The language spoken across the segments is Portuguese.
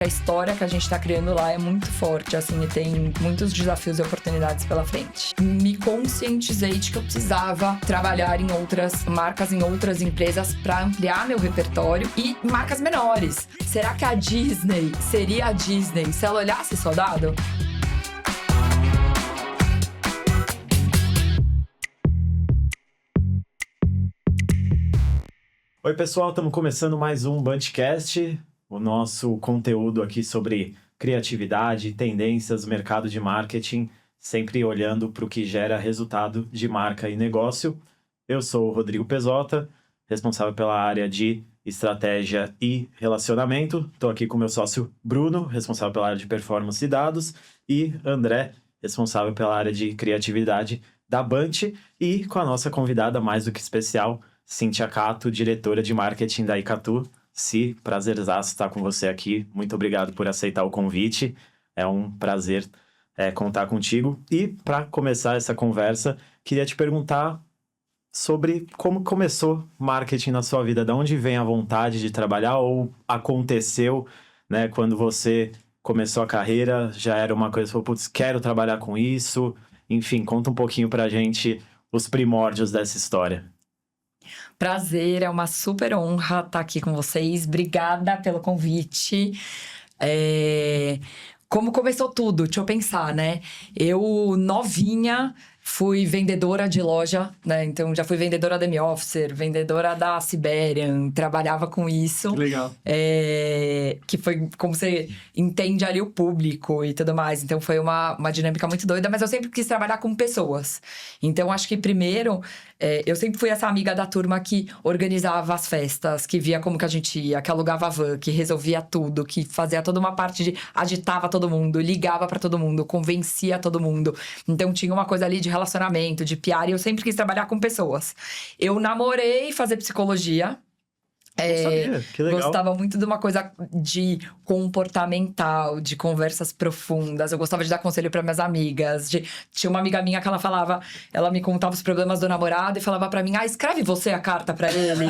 A história que a gente está criando lá é muito forte, assim, e tem muitos desafios e oportunidades pela frente. Me conscientizei de que eu precisava trabalhar em outras marcas, em outras empresas para ampliar meu repertório e marcas menores. Será que a Disney seria a Disney se ela olhasse Soldado? Oi, pessoal, estamos começando mais um Bunchcast, o nosso conteúdo aqui sobre criatividade, tendências, mercado de marketing, sempre olhando para o que gera resultado de marca e negócio. Eu sou o Rodrigo Pezota, responsável pela área de estratégia e relacionamento. Estou aqui com meu sócio Bruno, responsável pela área de performance e dados, e André, responsável pela área de criatividade da Bunch, e com a nossa convidada mais do que especial, Cíntia Cato, diretora de marketing da Icatu. Prazerzaço estar com você aqui. Muito obrigado por aceitar o convite. É um prazer contar contigo. E para começar essa conversa, queria te perguntar sobre como começou marketing na sua vida. De onde vem a vontade de trabalhar ou aconteceu, né, quando você começou a carreira? Já era uma coisa, falou, putz, quero trabalhar com isso. Enfim, conta um pouquinho pra gente os primórdios dessa história. Prazer, é uma super honra estar aqui com vocês. Obrigada pelo convite. Como começou tudo? Deixa eu pensar, né? Eu, novinha, fui vendedora de loja, né? Então, já fui vendedora da M-Officer, vendedora da Siberian, trabalhava com isso. Legal. Que foi como você entende ali o público e tudo mais. Então, foi uma dinâmica muito doida, mas eu sempre quis trabalhar com pessoas. Então, acho que primeiro, eu sempre fui essa amiga da turma que organizava as festas, que via como que a gente ia, que alugava a van, que resolvia tudo, que fazia toda uma parte de... agitava todo mundo, ligava pra todo mundo, convencia todo mundo. Então, tinha uma coisa ali de relacionamento, de PR, e eu sempre quis trabalhar com pessoas. Eu namorei fazer psicologia. Sabia, que legal. Gostava muito de uma coisa de comportamental, de conversas profundas. Eu gostava de dar conselho para minhas amigas. Tinha uma amiga minha que ela me contava os problemas do namorado e falava para mim: escreve você a carta para ele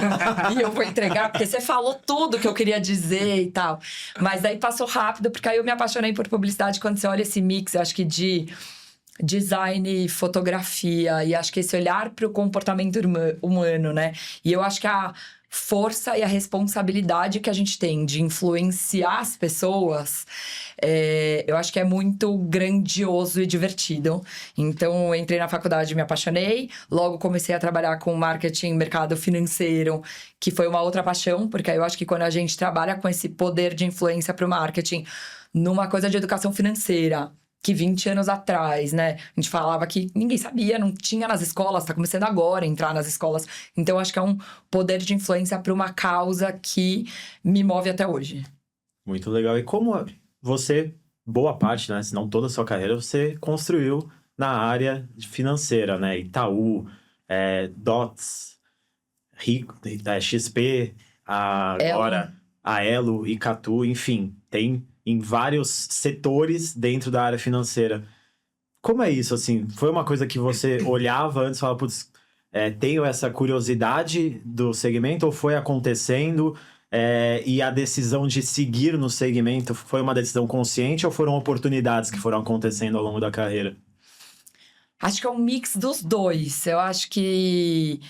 e eu vou entregar, porque você falou tudo que eu queria dizer e tal. Mas daí passou rápido, porque aí eu me apaixonei por publicidade. Quando você olha esse mix, eu acho que de design, fotografia, e acho que esse olhar para o comportamento humano, né? E eu acho que a força e a responsabilidade que a gente tem de influenciar as pessoas, eu acho que é muito grandioso e divertido. Então, eu entrei na faculdade e me apaixonei. Logo, comecei a trabalhar com marketing, mercado financeiro, que foi uma outra paixão, porque eu acho que quando a gente trabalha com esse poder de influência para o marketing, numa coisa de educação financeira, que 20 anos atrás, né, a gente falava que ninguém sabia, não tinha nas escolas, tá começando agora a entrar nas escolas. Então, acho que é um poder de influência para uma causa que me move até hoje. Muito legal. E como você, boa parte, né, se não toda a sua carreira, você construiu na área financeira, né? Itaú, Dots, Rico, XP, agora a Elo, Icatu, enfim, tem em vários setores dentro da área financeira. Como é isso, assim? Foi uma coisa que você olhava antes e falava, putz, tenho essa curiosidade do segmento, ou foi acontecendo e a decisão de seguir no segmento foi uma decisão consciente ou foram oportunidades que foram acontecendo ao longo da carreira? Acho que é um mix dos dois. Eu acho que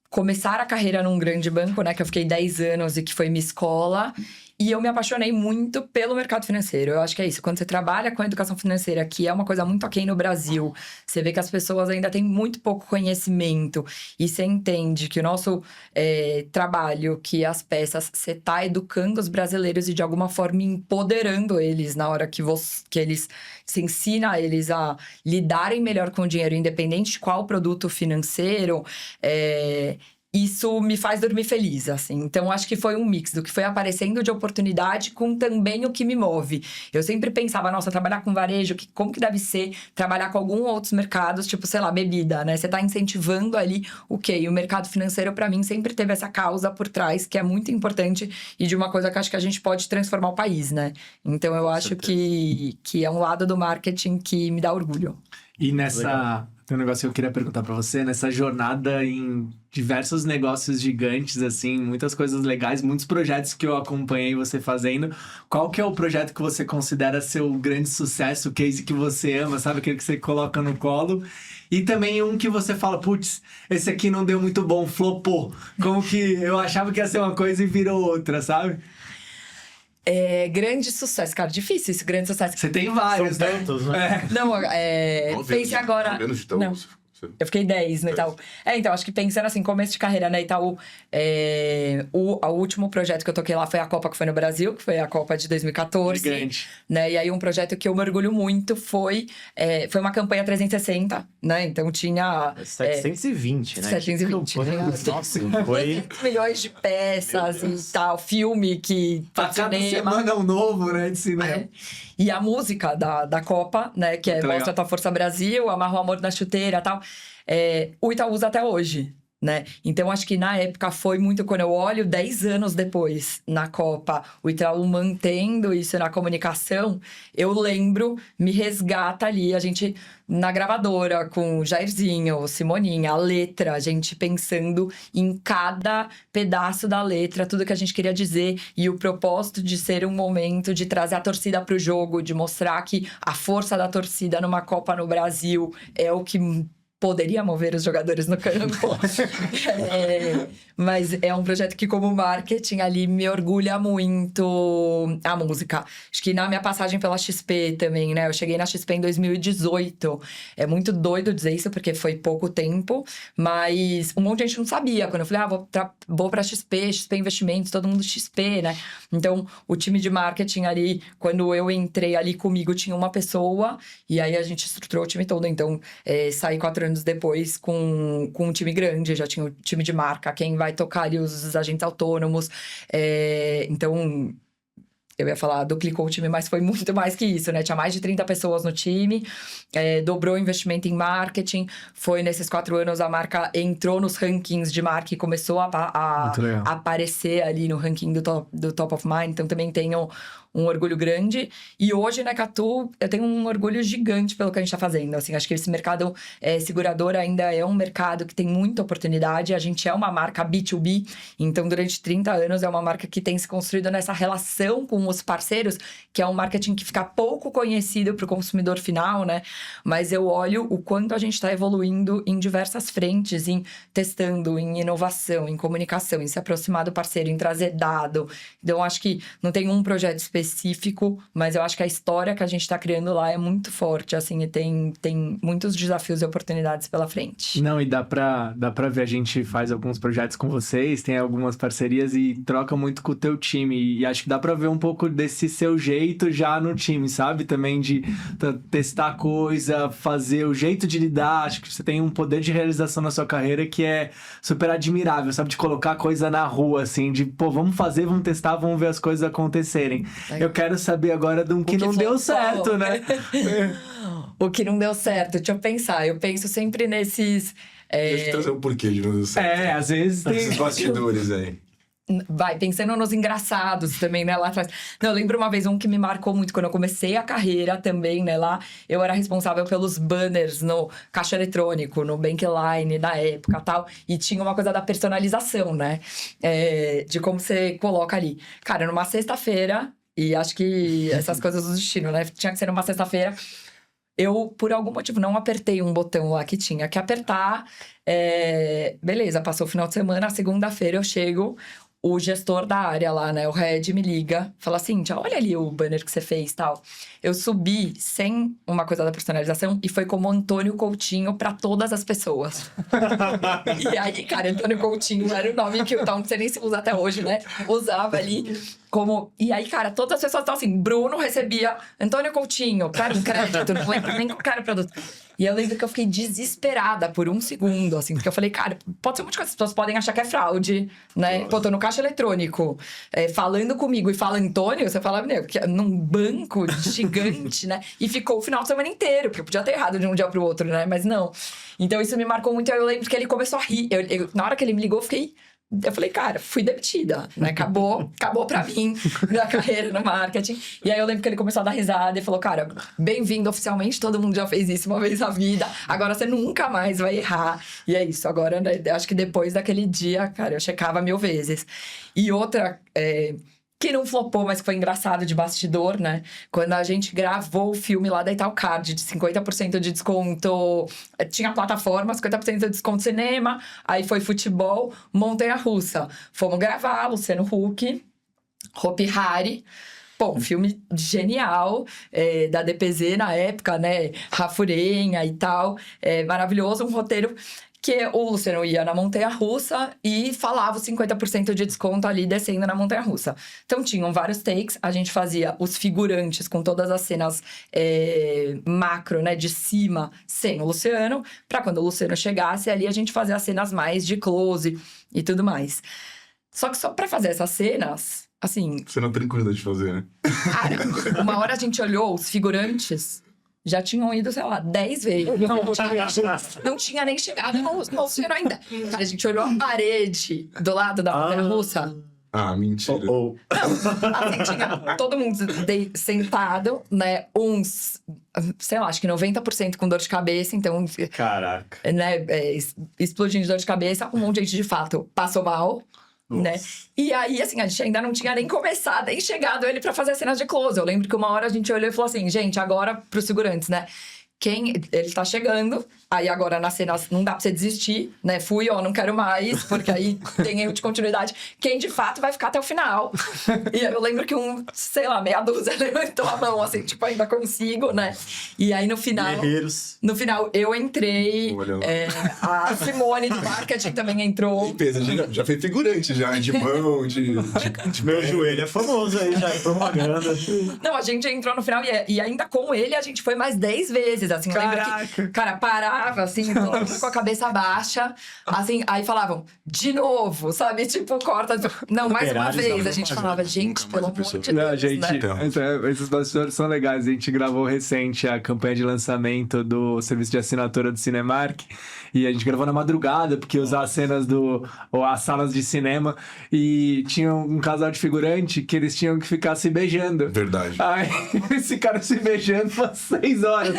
começar a carreira num grande banco, né, que eu fiquei 10 anos e que foi minha escola, e eu me apaixonei muito pelo mercado financeiro. Eu acho que é isso. Quando você trabalha com a educação financeira, que é uma coisa muito aquém no Brasil, você vê que as pessoas ainda têm muito pouco conhecimento. E você entende que o nosso trabalho, que as peças, você está educando os brasileiros e de alguma forma empoderando eles na hora que eles se ensina a eles a lidarem melhor com o dinheiro, independente de qual produto financeiro. Isso me faz dormir feliz, assim. Então, acho que foi um mix do que foi aparecendo de oportunidade com também o que me move. Eu sempre pensava, nossa, trabalhar com varejo, como que deve ser trabalhar com alguns outros mercados, tipo, sei lá, bebida, né? Você tá incentivando ali o quê? E o mercado financeiro, pra mim, sempre teve essa causa por trás, que é muito importante e de uma coisa que acho que a gente pode transformar o país, né? Então, eu acho que é um lado do marketing que me dá orgulho. E nessa tem um negócio que eu queria perguntar pra você. Nessa jornada em diversos negócios gigantes, assim, muitas coisas legais, muitos projetos que eu acompanhei você fazendo. Qual que é o projeto que você considera seu grande sucesso, o case que você ama, sabe? Aquele que você coloca no colo. E também um que você fala, putz, esse aqui não deu muito bom, flopou. Como que eu achava que ia ser uma coisa e virou outra, sabe? Grande sucesso, cara, difícil esse grande sucesso. Você tem São vários, né? tantos, né? Não, 9 pense anos, agora. 9 anos de Itaú. Não. Eu fiquei 10 no Itaú. Então, acho que pensando assim, começo de carreira na Itaú, o último projeto que eu toquei lá foi a Copa que foi no Brasil, que foi a Copa de 2014. Gigante. Né? E aí, um projeto que eu me orgulho muito foi uma campanha 360, né? Então, tinha... 720, né? 720. Nossa, foi... 200 milhões de peças e tal. Filme que... Pra cada semana é um novo, né? De cinema. E a música da Copa, né? Que é Muito Mostra legal. Tua Força Brasil, Amarra o Amor na Chuteira e tal. O Itaú usa até hoje, né? Então, acho que na época foi muito... Quando eu olho 10 anos depois, na Copa, o Itaú mantendo isso na comunicação, eu lembro, me resgata ali, a gente na gravadora, com o Jairzinho, Simoninha, a letra, a gente pensando em cada pedaço da letra, tudo que a gente queria dizer, e o propósito de ser um momento de trazer a torcida para o jogo, de mostrar que a força da torcida numa Copa no Brasil é o que poderia mover os jogadores no campo. Mas é um projeto que, como marketing, ali me orgulha muito a música. Acho que na minha passagem pela XP também, né? Eu cheguei na XP em 2018. É muito doido dizer isso, porque foi pouco tempo. Mas um monte de gente não sabia. Quando eu falei, vou pra XP Investimentos, todo mundo XP, né? Então, o time de marketing ali, quando eu entrei ali comigo, tinha uma pessoa. E aí, a gente estruturou o time todo. Então, saí 4 anos depois com um time grande. Já tinha o time de marca, quem vai tocar ali os agentes autônomos. Então, eu ia falar, duplicou o time, mas foi muito mais que isso, né? Tinha mais de 30 pessoas no time, dobrou o investimento em marketing. Foi nesses 4 anos, a marca entrou nos rankings de marca e começou a aparecer ali no ranking do top of mind. Então, também tenho um orgulho grande. E hoje, na Catu, eu tenho um orgulho gigante pelo que a gente está fazendo. Assim, acho que esse mercado segurador ainda é um mercado que tem muita oportunidade. A gente é uma marca B2B, então durante 30 anos é uma marca que tem se construído nessa relação com os parceiros, que é um marketing que fica pouco conhecido para o consumidor final, né? Mas eu olho o quanto a gente está evoluindo em diversas frentes, em testando, em inovação, em comunicação, em se aproximar do parceiro, em trazer dado. Então, acho que não tem um projeto específico, mas eu acho que a história que a gente está criando lá é muito forte, assim, e tem muitos desafios e oportunidades pela frente. Não, e dá pra ver, a gente faz alguns projetos com vocês, tem algumas parcerias e troca muito com o teu time, e acho que dá pra ver um pouco desse seu jeito já no time, sabe? Também de testar coisa, fazer o jeito de lidar, acho que você tem um poder de realização na sua carreira que é super admirável, sabe? De colocar coisa na rua, assim, de, vamos fazer, vamos testar, vamos ver as coisas acontecerem. Eu quero saber agora de um que não deu certo, né? O que não deu certo, deixa eu pensar. Eu penso sempre nesses... Deixa eu trazer um porquê de não deu certo. Às vezes tem... Esses bastidores aí. Vai, pensando nos engraçados também, né, lá atrás. Não, eu lembro uma vez um que me marcou muito, quando eu comecei a carreira também, né, lá, eu era responsável pelos banners no caixa eletrônico, no Bankline, na época, tal, e tinha uma coisa da personalização, né, de como você coloca ali. Cara, numa sexta-feira, e acho que essas coisas do destino, né, tinha que ser numa sexta-feira, eu, por algum motivo, não apertei um botão lá que tinha que apertar. Beleza, passou o final de semana, segunda-feira eu chego, o gestor da área lá, né, o head, me liga, fala assim, olha ali o banner que você fez e tal. Eu subi sem uma coisa da personalização e foi como Antônio Coutinho pra todas as pessoas. E aí, cara, Antônio Coutinho era o nome que eu não sei nem se usa até hoje, né? Usava ali como... E aí, cara, todas as pessoas estão assim, Bruno recebia Antônio Coutinho, quero um crédito, não lembro nem qual era o produto. E eu lembro que eu fiquei desesperada por um segundo, assim, porque eu falei, cara, pode ser muita coisa, as pessoas podem achar que é fraude, né? Nossa. Pô, tô no caixa eletrônico, falando comigo e fala Antônio, você fala, num banco gigante, né? E ficou o final de semana inteiro, porque eu podia ter errado de um dia pro outro, né? Mas não. Então isso me marcou muito, eu lembro que ele começou a rir. Na hora que ele me ligou, eu fiquei Eu falei, cara, fui demitida, né? Acabou pra mim minha carreira no marketing. E aí eu lembro que ele começou a dar risada e falou, cara, bem-vindo oficialmente, todo mundo já fez isso uma vez na vida, agora você nunca mais vai errar. E é isso, agora, né, acho que depois daquele dia, cara, eu checava 1000 vezes. E outra, que não flopou, mas que foi engraçado de bastidor, né? Quando a gente gravou o filme lá da Italcard, de 50% de desconto, tinha plataforma, 50% de desconto cinema, aí foi futebol, montanha-russa. Fomos gravar, Luciano Huck, Hopi Hari. Bom, filme genial, da DPZ na época, né? Rafurenha e tal. Maravilhoso, um roteiro que o Luciano ia na montanha-russa e falava os 50% de desconto ali descendo na montanha-russa. Então, tinham vários takes, a gente fazia os figurantes com todas as cenas macro, né, de cima, sem o Luciano, para quando o Luciano chegasse ali, a gente fazia as cenas mais de close e tudo mais. Só que só para fazer essas cenas, assim... Você não tem coisa de fazer, né? Cara, uma hora a gente olhou, os figurantes... Já tinham ido, sei lá, 10 vezes. Não tinha nem chegado no Luciano ainda. Cara, a gente olhou a parede do lado da montanha-russa. Ah, mentira. Não, assim, tinha todo mundo sentado, né? Uns, sei lá, acho que 90% com dor de cabeça. Então, Caraca. né, explodindo de dor de cabeça. Um monte de gente, de fato, passou mal. Né? E aí, assim, a gente ainda não tinha nem começado, nem chegado ele pra fazer as cenas de close. Eu lembro que uma hora a gente olhou e falou assim, gente, agora pros figurantes, né? Ele tá chegando, aí agora nas cenas não dá pra você desistir, né? Fui, ó, não quero mais, porque aí tem erro de continuidade. Quem de fato vai ficar até o final. E eu lembro que sei lá, meia dúzia levantou a mão, assim, tipo, ainda consigo, né? E aí no final. Guerreiros. No final eu entrei, a Simone de marketing também entrou. Pensa, já fez figurante, já, de mão, de Meu joelho é famoso aí, já é propaganda. Não, a gente entrou no final e ainda com ele a gente foi mais 10 vezes, assim. Caraca. Lembra que, cara, parava, assim, todo mundo com a cabeça baixa, assim, aí falavam, de novo, sabe? Tipo, corta. Não, mais uma Operários, vez. não, A gente nunca falava, mais, gente, nunca pelo mais amor uma de Não, Deus, gente, né? Então. esses bastidores são legais. A gente gravou recente a campanha de lançamento do serviço de assinatura do Cinemark e a gente gravou na madrugada, porque usar as cenas ou as salas de cinema e tinha um casal de figurante que eles tinham que ficar se beijando. Verdade. Aí, esse cara se beijando por 6 horas.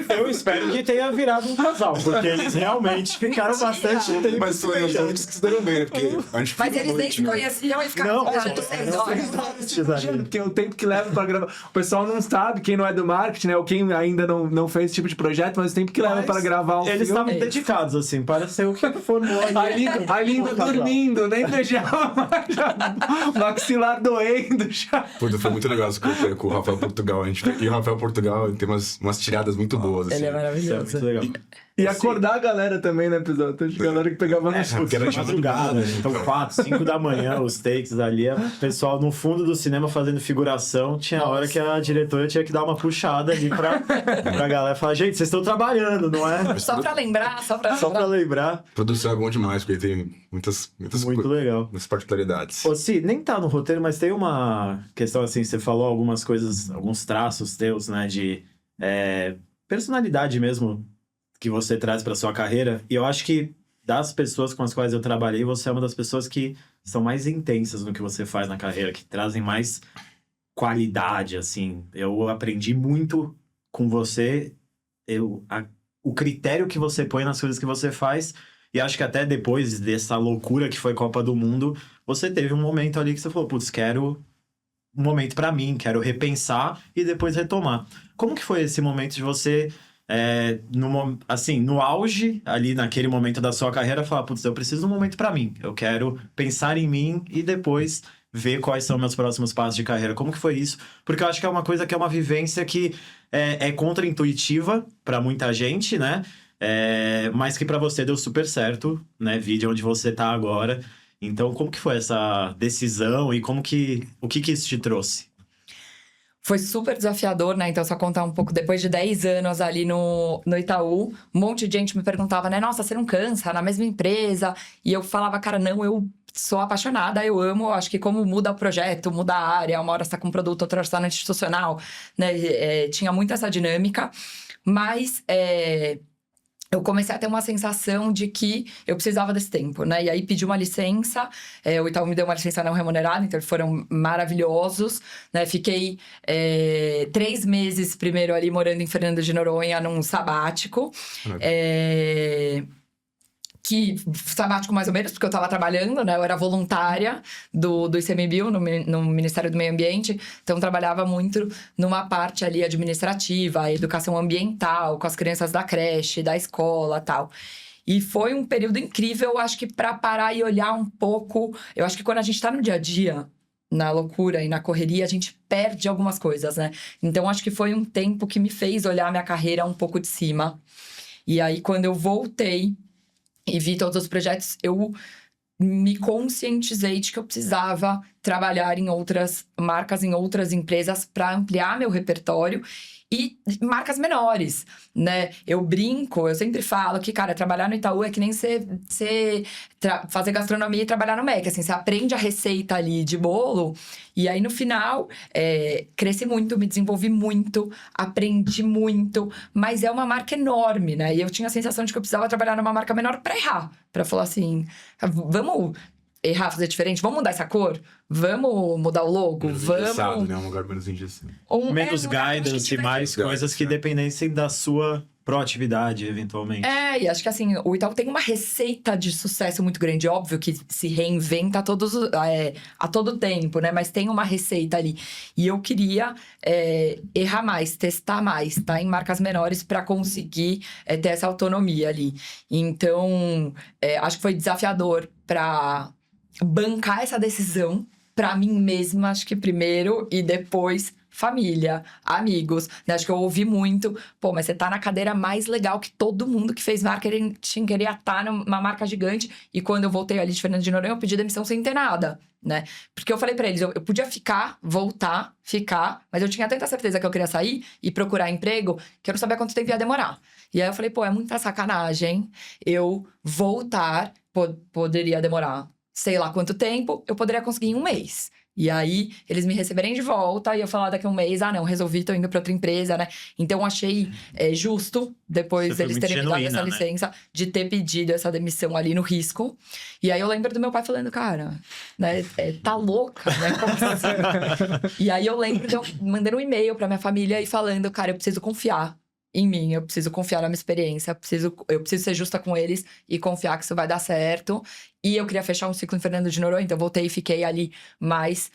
Eu espero que tenha virado um casal, porque eles realmente ficaram bastante tempo. Mas foi eles que se deram bem, né? Porque a gente Mas eles nem noite, se né? conheciam e ficavam Não, beijando 6 horas. Porque o tempo que leva pra gravar. O pessoal não sabe, quem não é do marketing, né? Ou quem ainda não fez esse tipo de projeto, mas o tempo que leva pra gravar um Eles filme. estavam dedicados, assim, parece ser o que formou A língua dormindo, nem beijava mais. Já, maxilar doendo já. Puta, foi muito legal essa campanha com o Rafael Portugal. E o Rafael Portugal tem umas tiradas muito boas, assim. Ele é Isso é maravilhoso. muito legal. E acordar a galera também, né, episódio? Tem galera que pegava no susto. Porque era de Madrugada, então 4, 5 da manhã, os takes ali, o pessoal no fundo do cinema fazendo figuração, tinha hora que a diretora tinha que dar uma puxada ali pra galera falar, gente, vocês estão trabalhando, não é? Só pra lembrar, só pra... lembrar. Produção é bom demais, porque tem muitas Muito legal. muitas particularidades. Ô, Si, nem tá no roteiro, mas tem uma questão assim, você falou algumas coisas, alguns traços teus, né, de personalidade mesmo, que você traz para sua carreira, e eu acho que das pessoas com as quais eu trabalhei, você é uma das pessoas que são mais intensas no que você faz na carreira, que trazem mais qualidade, assim. Eu aprendi muito com você, o critério que você põe nas coisas que você faz, e acho que até depois dessa loucura que foi Copa do Mundo, você teve um momento ali que você falou, putz, quero um momento para mim, quero repensar e depois retomar. Como que foi esse momento de você... no auge, ali naquele momento da sua carreira, falar, putz, eu preciso de um momento pra mim. Eu quero pensar em mim e depois ver quais são meus próximos passos de carreira. Como que foi isso? Porque eu acho que é uma coisa que é uma vivência que é contra-intuitiva pra muita gente, né? Mas que pra você deu super certo, né? Vide onde você tá agora. Então, como que foi essa decisão e o que isso te trouxe? Foi super desafiador, né? Então, só contar um pouco, depois de 10 anos ali no Itaú, um monte de gente me perguntava, né? Nossa, você não cansa na mesma empresa? E eu falava, cara, não, eu sou apaixonada, eu amo, acho que como muda o projeto, muda a área, uma hora você tá com um produto, outra hora você tá no institucional, né? Tinha muito essa dinâmica, mas eu comecei a ter uma sensação de que eu precisava desse tempo, né? E aí pedi uma licença, o Itaú me deu uma licença não remunerada, então eles foram maravilhosos, né? Fiquei 3 meses primeiro ali morando em Fernando de Noronha, num sabático. Que sabático mais ou menos, porque eu estava trabalhando, né? Eu era voluntária do ICMBio, no Ministério do Meio Ambiente. Então, trabalhava muito numa parte ali administrativa, educação ambiental, com as crianças da creche, da escola, tal. E foi um período incrível, acho que para parar e olhar um pouco. Eu acho que quando a gente está no dia a dia, na loucura e na correria, a gente perde algumas coisas, né? Então, acho que foi um tempo que me fez olhar minha carreira um pouco de cima. E aí, quando eu voltei e vi todos os projetos, eu me conscientizei de que eu precisava trabalhar em outras marcas, em outras empresas para ampliar meu repertório e marcas menores, né? Eu brinco, eu sempre falo que, cara, trabalhar no Itaú é que nem você fazer gastronomia e trabalhar no Mac, assim, você aprende a receita ali de bolo e aí no final cresci muito, me desenvolvi muito, aprendi muito, mas é uma marca enorme, né? E eu tinha a sensação de que eu precisava trabalhar numa marca menor para errar, para falar assim, vamos errar, fazer diferente, vamos mudar essa cor? Vamos mudar o logo? Menos Vamos... engessado, né? Um lugar menos engessado. Menos guidance e mais coisas que dependessem da sua proatividade, eventualmente. E acho que assim, o Itaú tem uma receita de sucesso muito grande. Óbvio que se reinventa a todo tempo, né? Mas tem uma receita ali. E eu queria errar mais, testar mais, tá? Em marcas menores para conseguir ter essa autonomia ali. Então, acho que foi desafiador para bancar essa decisão para mim mesma, acho que primeiro, e depois família, amigos, né? Acho que eu ouvi muito, mas você tá na cadeira mais legal que todo mundo que fez marketing queria estar numa marca gigante. E quando eu voltei ali de Fernando de Noronha, eu pedi demissão sem ter nada, né? Porque eu falei pra eles, eu podia ficar, mas eu tinha tanta certeza que eu queria sair e procurar emprego, que eu não sabia quanto tempo ia demorar. E aí eu falei, é muita sacanagem eu voltar, poderia demorar sei lá quanto tempo, eu poderia conseguir em 1 mês. E aí, eles me receberem de volta e eu falar daqui a 1 mês, não, resolvi, tô indo pra outra empresa, né? Então, achei justo, depois deles terem me dado essa licença, de ter pedido essa demissão ali no risco. E aí, eu lembro do meu pai falando, cara, né, tá louca, né? Como assim? E aí, eu lembro de eu mandando um e-mail pra minha família e falando, cara, eu preciso confiar em mim, eu preciso confiar na minha experiência, eu preciso ser justa com eles e confiar que isso vai dar certo. E eu queria fechar um ciclo em Fernando de Noronha, então eu voltei e fiquei ali mais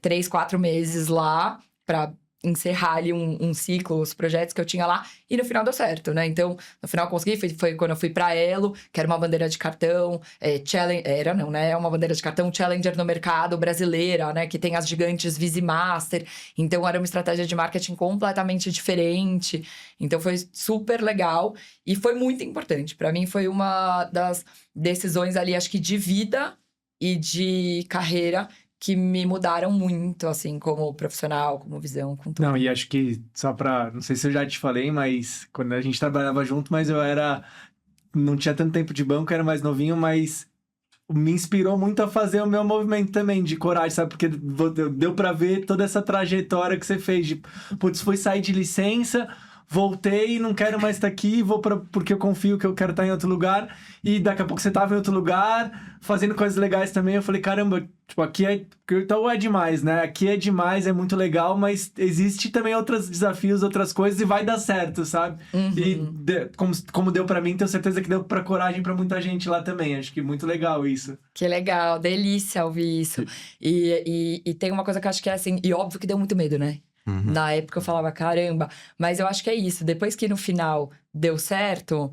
3, 4 meses lá pra encerrar ali um ciclo, os projetos que eu tinha lá, e no final deu certo, né? Então, no final eu consegui, foi quando eu fui pra Elo, que era uma bandeira de cartão, é uma bandeira de cartão challenger no mercado brasileira, né? Que tem as gigantes Visa e Master, então era uma estratégia de marketing completamente diferente, então foi super legal e foi muito importante. Pra mim foi uma das decisões ali, acho que de vida e de carreira, que me mudaram muito, assim, como profissional, como visão, com tudo. Não, e acho que só pra... Não sei se eu já te falei, mas quando a gente trabalhava junto, mas eu não tinha tanto tempo de banco, era mais novinho, mas me inspirou muito a fazer o meu movimento também, de coragem, sabe? Porque deu pra ver toda essa trajetória que você fez, de, fui sair de licença, voltei, não quero mais estar aqui, porque eu confio que eu quero estar em outro lugar, e daqui a pouco você estava em outro lugar, fazendo coisas legais também. Eu falei, caramba, aqui então é demais, né? Aqui é demais, é muito legal, mas existe também outros desafios, outras coisas, e vai dar certo, sabe? Uhum. E como deu pra mim, tenho certeza que deu pra coragem pra muita gente lá também. Acho que muito legal isso. Que legal, delícia ouvir isso. E tem uma coisa que eu acho que é assim, e óbvio que deu muito medo, né? Uhum. Na época eu falava, caramba, mas eu acho que é isso. Depois que no final deu certo,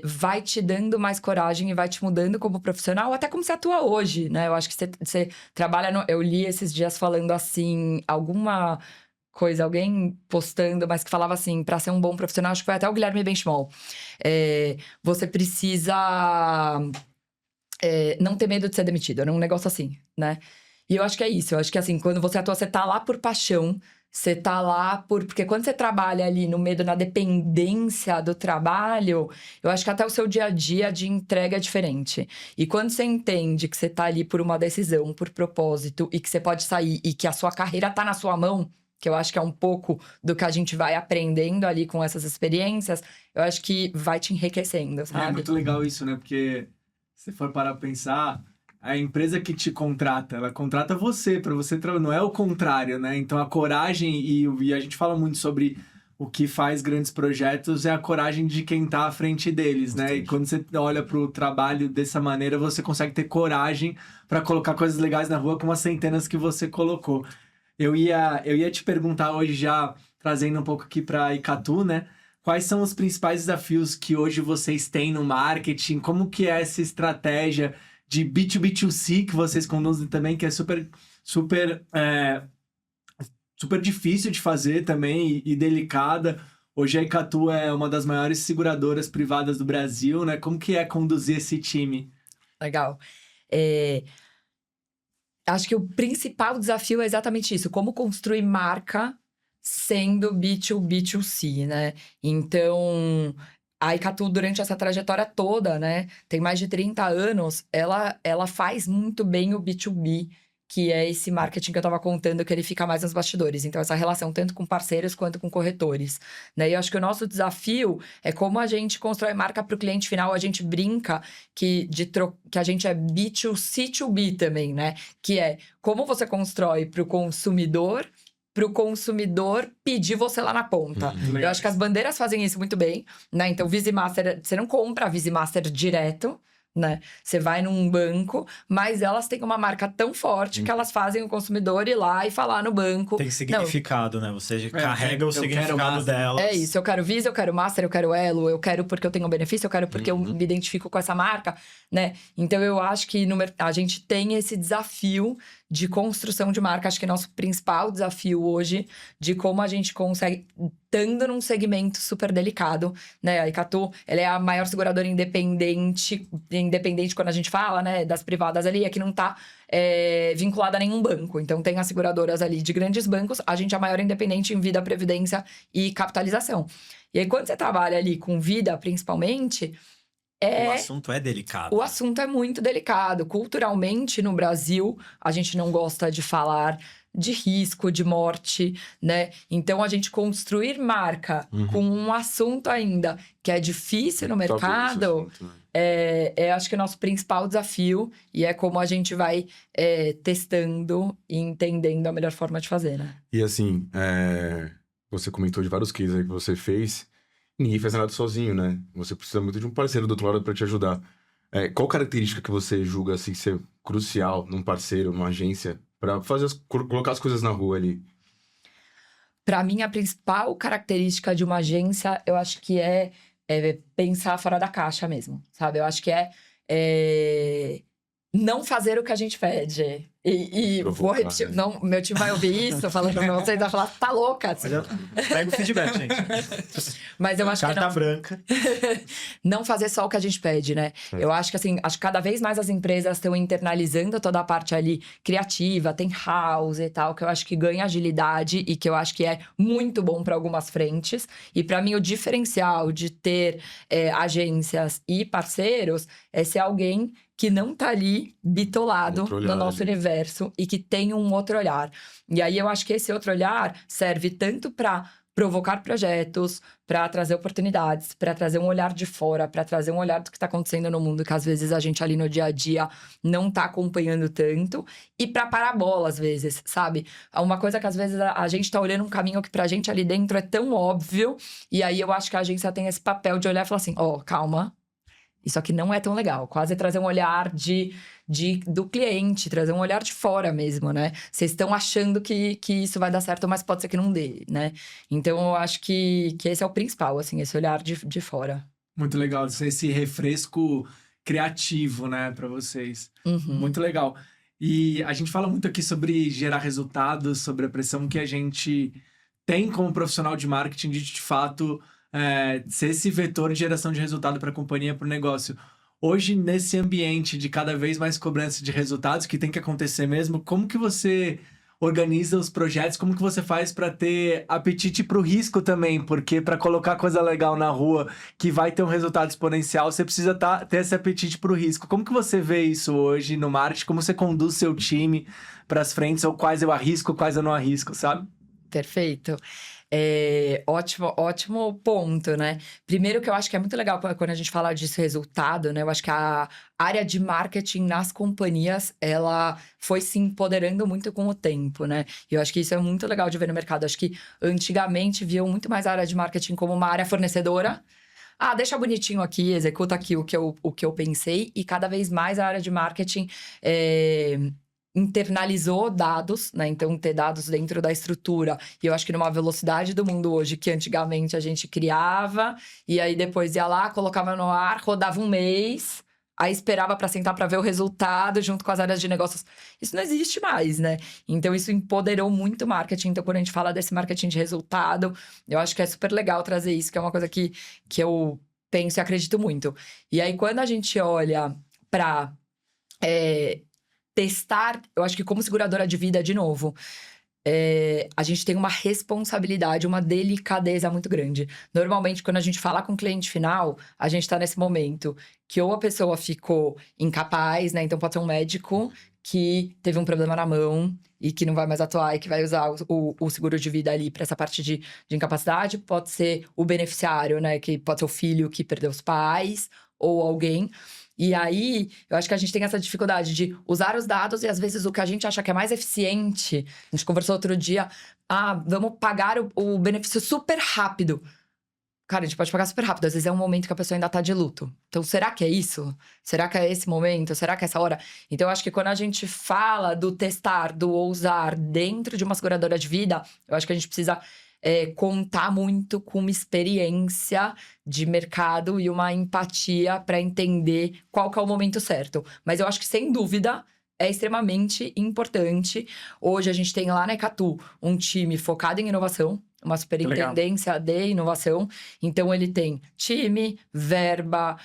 vai te dando mais coragem e vai te mudando como profissional, até como você atua hoje, né? Eu acho que você trabalha eu li esses dias falando assim, alguma coisa, alguém postando, mas que falava assim, pra ser um bom profissional, acho que foi até o Guilherme Benchimol. Você precisa não ter medo de ser demitido, era um negócio assim, né? E eu acho que é isso, eu acho que assim, quando você atua, você tá lá por paixão, você tá lá porque quando você trabalha ali no medo, na dependência do trabalho, eu acho que até o seu dia a dia de entrega é diferente. E quando você entende que você tá ali por uma decisão, por propósito, e que você pode sair, e que a sua carreira tá na sua mão, que eu acho que é um pouco do que a gente vai aprendendo ali com essas experiências, eu acho que vai te enriquecendo, É sabe? muito legal isso, né? Porque se for parar pra pensar, a empresa que te contrata, ela contrata você, para você trabalhar, não é o contrário, né? Então a coragem, e a gente fala muito sobre o que faz grandes projetos, é a coragem de quem tá à frente deles, né? E quando você olha pro trabalho dessa maneira, você consegue ter coragem para colocar coisas legais na rua, como as centenas que você colocou. Eu ia te perguntar hoje, já trazendo um pouco aqui para Icatu, né? Quais são os principais desafios que hoje vocês têm no marketing? Como que é essa estratégia de B2B2C que vocês conduzem também, que é super difícil de fazer também e delicada. Hoje a Icatu é uma das maiores seguradoras privadas do Brasil, né? Como que é conduzir esse time? Legal. Acho que o principal desafio é exatamente isso, como construir marca sendo B2B2C, né? Então, a Icatu, durante essa trajetória toda, né? Tem mais de 30 anos, ela faz muito bem o B2B, que é esse marketing que eu estava contando, que ele fica mais nos bastidores. Então, essa relação tanto com parceiros quanto com corretores, né? E eu acho que o nosso desafio é como a gente constrói marca para o cliente final. A gente brinca que a gente é B2C2B também, né? Que é como você constrói para o consumidor pedir você lá na ponta. Eu acho que as bandeiras fazem isso muito bem, né? Então, VisiMaster, você não compra a VisiMaster direto, né? Você vai num banco, mas elas têm uma marca tão forte que elas fazem o consumidor ir lá e falar no banco. Tem significado, né? Você carrega o significado dela. É isso, eu quero Visa, eu quero Master, eu quero Elo, eu quero porque eu tenho benefício, eu quero porque eu me identifico com essa marca, né? Então eu acho que a gente tem esse desafio de construção de marca. Acho que é nosso principal desafio hoje de como a gente consegue, estando num segmento super delicado, né? A Icatu, ela é a maior seguradora independente quando a gente fala, né? Das privadas ali, é que não tá vinculada a nenhum banco. Então, tem as seguradoras ali de grandes bancos, a gente é a maior independente em vida, previdência e capitalização. E aí, quando você trabalha ali com vida, principalmente... O assunto é delicado. O assunto é muito delicado. Culturalmente, no Brasil, a gente não gosta de falar de risco, de morte, né? Então, a gente construir marca com um assunto ainda que é difícil no mercado, acho que é o nosso principal desafio. E é como a gente vai testando e entendendo a melhor forma de fazer, né? E assim, você comentou de vários cases aí que você fez. Ninguém faz nada sozinho, né? Você precisa muito de um parceiro do outro lado para te ajudar. Qual característica que você julga assim, ser crucial num parceiro, numa agência, para colocar as coisas na rua ali? Para mim, a principal característica de uma agência, eu acho que é pensar fora da caixa mesmo, sabe? Eu acho que não fazer o que a gente pede. E vou repetir, né? não, meu time vai ouvir isso, falando pra vocês, vai falar, tá louca. Olha, pega o feedback, gente. Mas eu acho Carta que branca. não fazer só o que a gente pede, né? Eu acho que assim, acho que cada vez mais as empresas estão internalizando toda a parte ali criativa, tem house e tal, que eu acho que ganha agilidade e que eu acho que é muito bom para algumas frentes. E para mim o diferencial de ter agências e parceiros é ser alguém que não tá ali bitolado no nosso universo e que tem um outro olhar. E aí eu acho que esse outro olhar serve tanto para provocar projetos, para trazer oportunidades, para trazer um olhar de fora, para trazer um olhar do que está acontecendo no mundo, que às vezes a gente ali no dia a dia não tá acompanhando tanto, e para parar a bola às vezes, sabe? Uma coisa que às vezes a gente tá olhando um caminho que pra gente ali dentro é tão óbvio, e aí eu acho que a agência tem esse papel de olhar e falar assim, calma, isso aqui não é tão legal. Quase trazer um olhar do cliente, trazer um olhar de fora mesmo, né? Vocês estão achando que isso vai dar certo, mas pode ser que não dê, né? Então, eu acho que esse é o principal, assim, esse olhar de fora. Muito legal, esse refresco criativo, né, para vocês. Muito legal. E a gente fala muito aqui sobre gerar resultados, sobre a pressão que a gente tem como profissional de marketing de fato... ser esse vetor de geração de resultado para a companhia, para o negócio. Hoje, nesse ambiente de cada vez mais cobrança de resultados, que tem que acontecer mesmo, como que você organiza os projetos? Como que você faz para ter apetite para o risco também? Porque para colocar coisa legal na rua que vai ter um resultado exponencial, você precisa ter esse apetite para o risco. Como que você vê isso hoje no marketing? Como você conduz seu time para as frentes? Ou quais eu arrisco, quais eu não arrisco, sabe? Perfeito. Ótimo ponto, né? Primeiro que eu acho que é muito legal quando a gente fala desse resultado, né? Eu acho que a área de marketing nas companhias, ela foi se empoderando muito com o tempo, né? E eu acho que isso é muito legal de ver no mercado. Acho que antigamente viam muito mais a área de marketing como uma área fornecedora. Ah, deixa bonitinho aqui, executa aqui o que eu pensei. E cada vez mais a área de marketing internalizou dados, né? Então, ter dados dentro da estrutura. E eu acho que numa velocidade do mundo hoje, que antigamente a gente criava, e aí depois ia lá, colocava no ar, rodava um mês, aí esperava para sentar para ver o resultado junto com as áreas de negócios. Isso não existe mais, né? Então, isso empoderou muito o marketing. Então, quando a gente fala desse marketing de resultado, eu acho que é super legal trazer isso, que é uma coisa que eu penso e acredito muito. E aí, quando a gente olha para testar, eu acho que como seguradora de vida, de novo, a gente tem uma responsabilidade, uma delicadeza muito grande. Normalmente, quando a gente fala com o cliente final, a gente tá nesse momento que ou a pessoa ficou incapaz, né? Então, pode ser um médico que teve um problema na mão e que não vai mais atuar e que vai usar o seguro de vida ali para essa parte de incapacidade. Pode ser o beneficiário, né? Que pode ser o filho que perdeu os pais ou alguém. E aí, eu acho que a gente tem essa dificuldade de usar os dados e, às vezes, o que a gente acha que é mais eficiente. A gente conversou outro dia, vamos pagar o benefício super rápido. Cara, a gente pode pagar super rápido. Às vezes é um momento que a pessoa ainda tá de luto. Então, será que é isso? Será que é esse momento? Será que é essa hora? Então, eu acho que quando a gente fala do testar, do ousar dentro de uma seguradora de vida, eu acho que a gente precisa contar muito com uma experiência de mercado e uma empatia para entender qual que é o momento certo. Mas eu acho que, sem dúvida, é extremamente importante. Hoje a gente tem lá na Ecatu um time focado em inovação, uma superintendência de inovação. Então, ele tem time, verba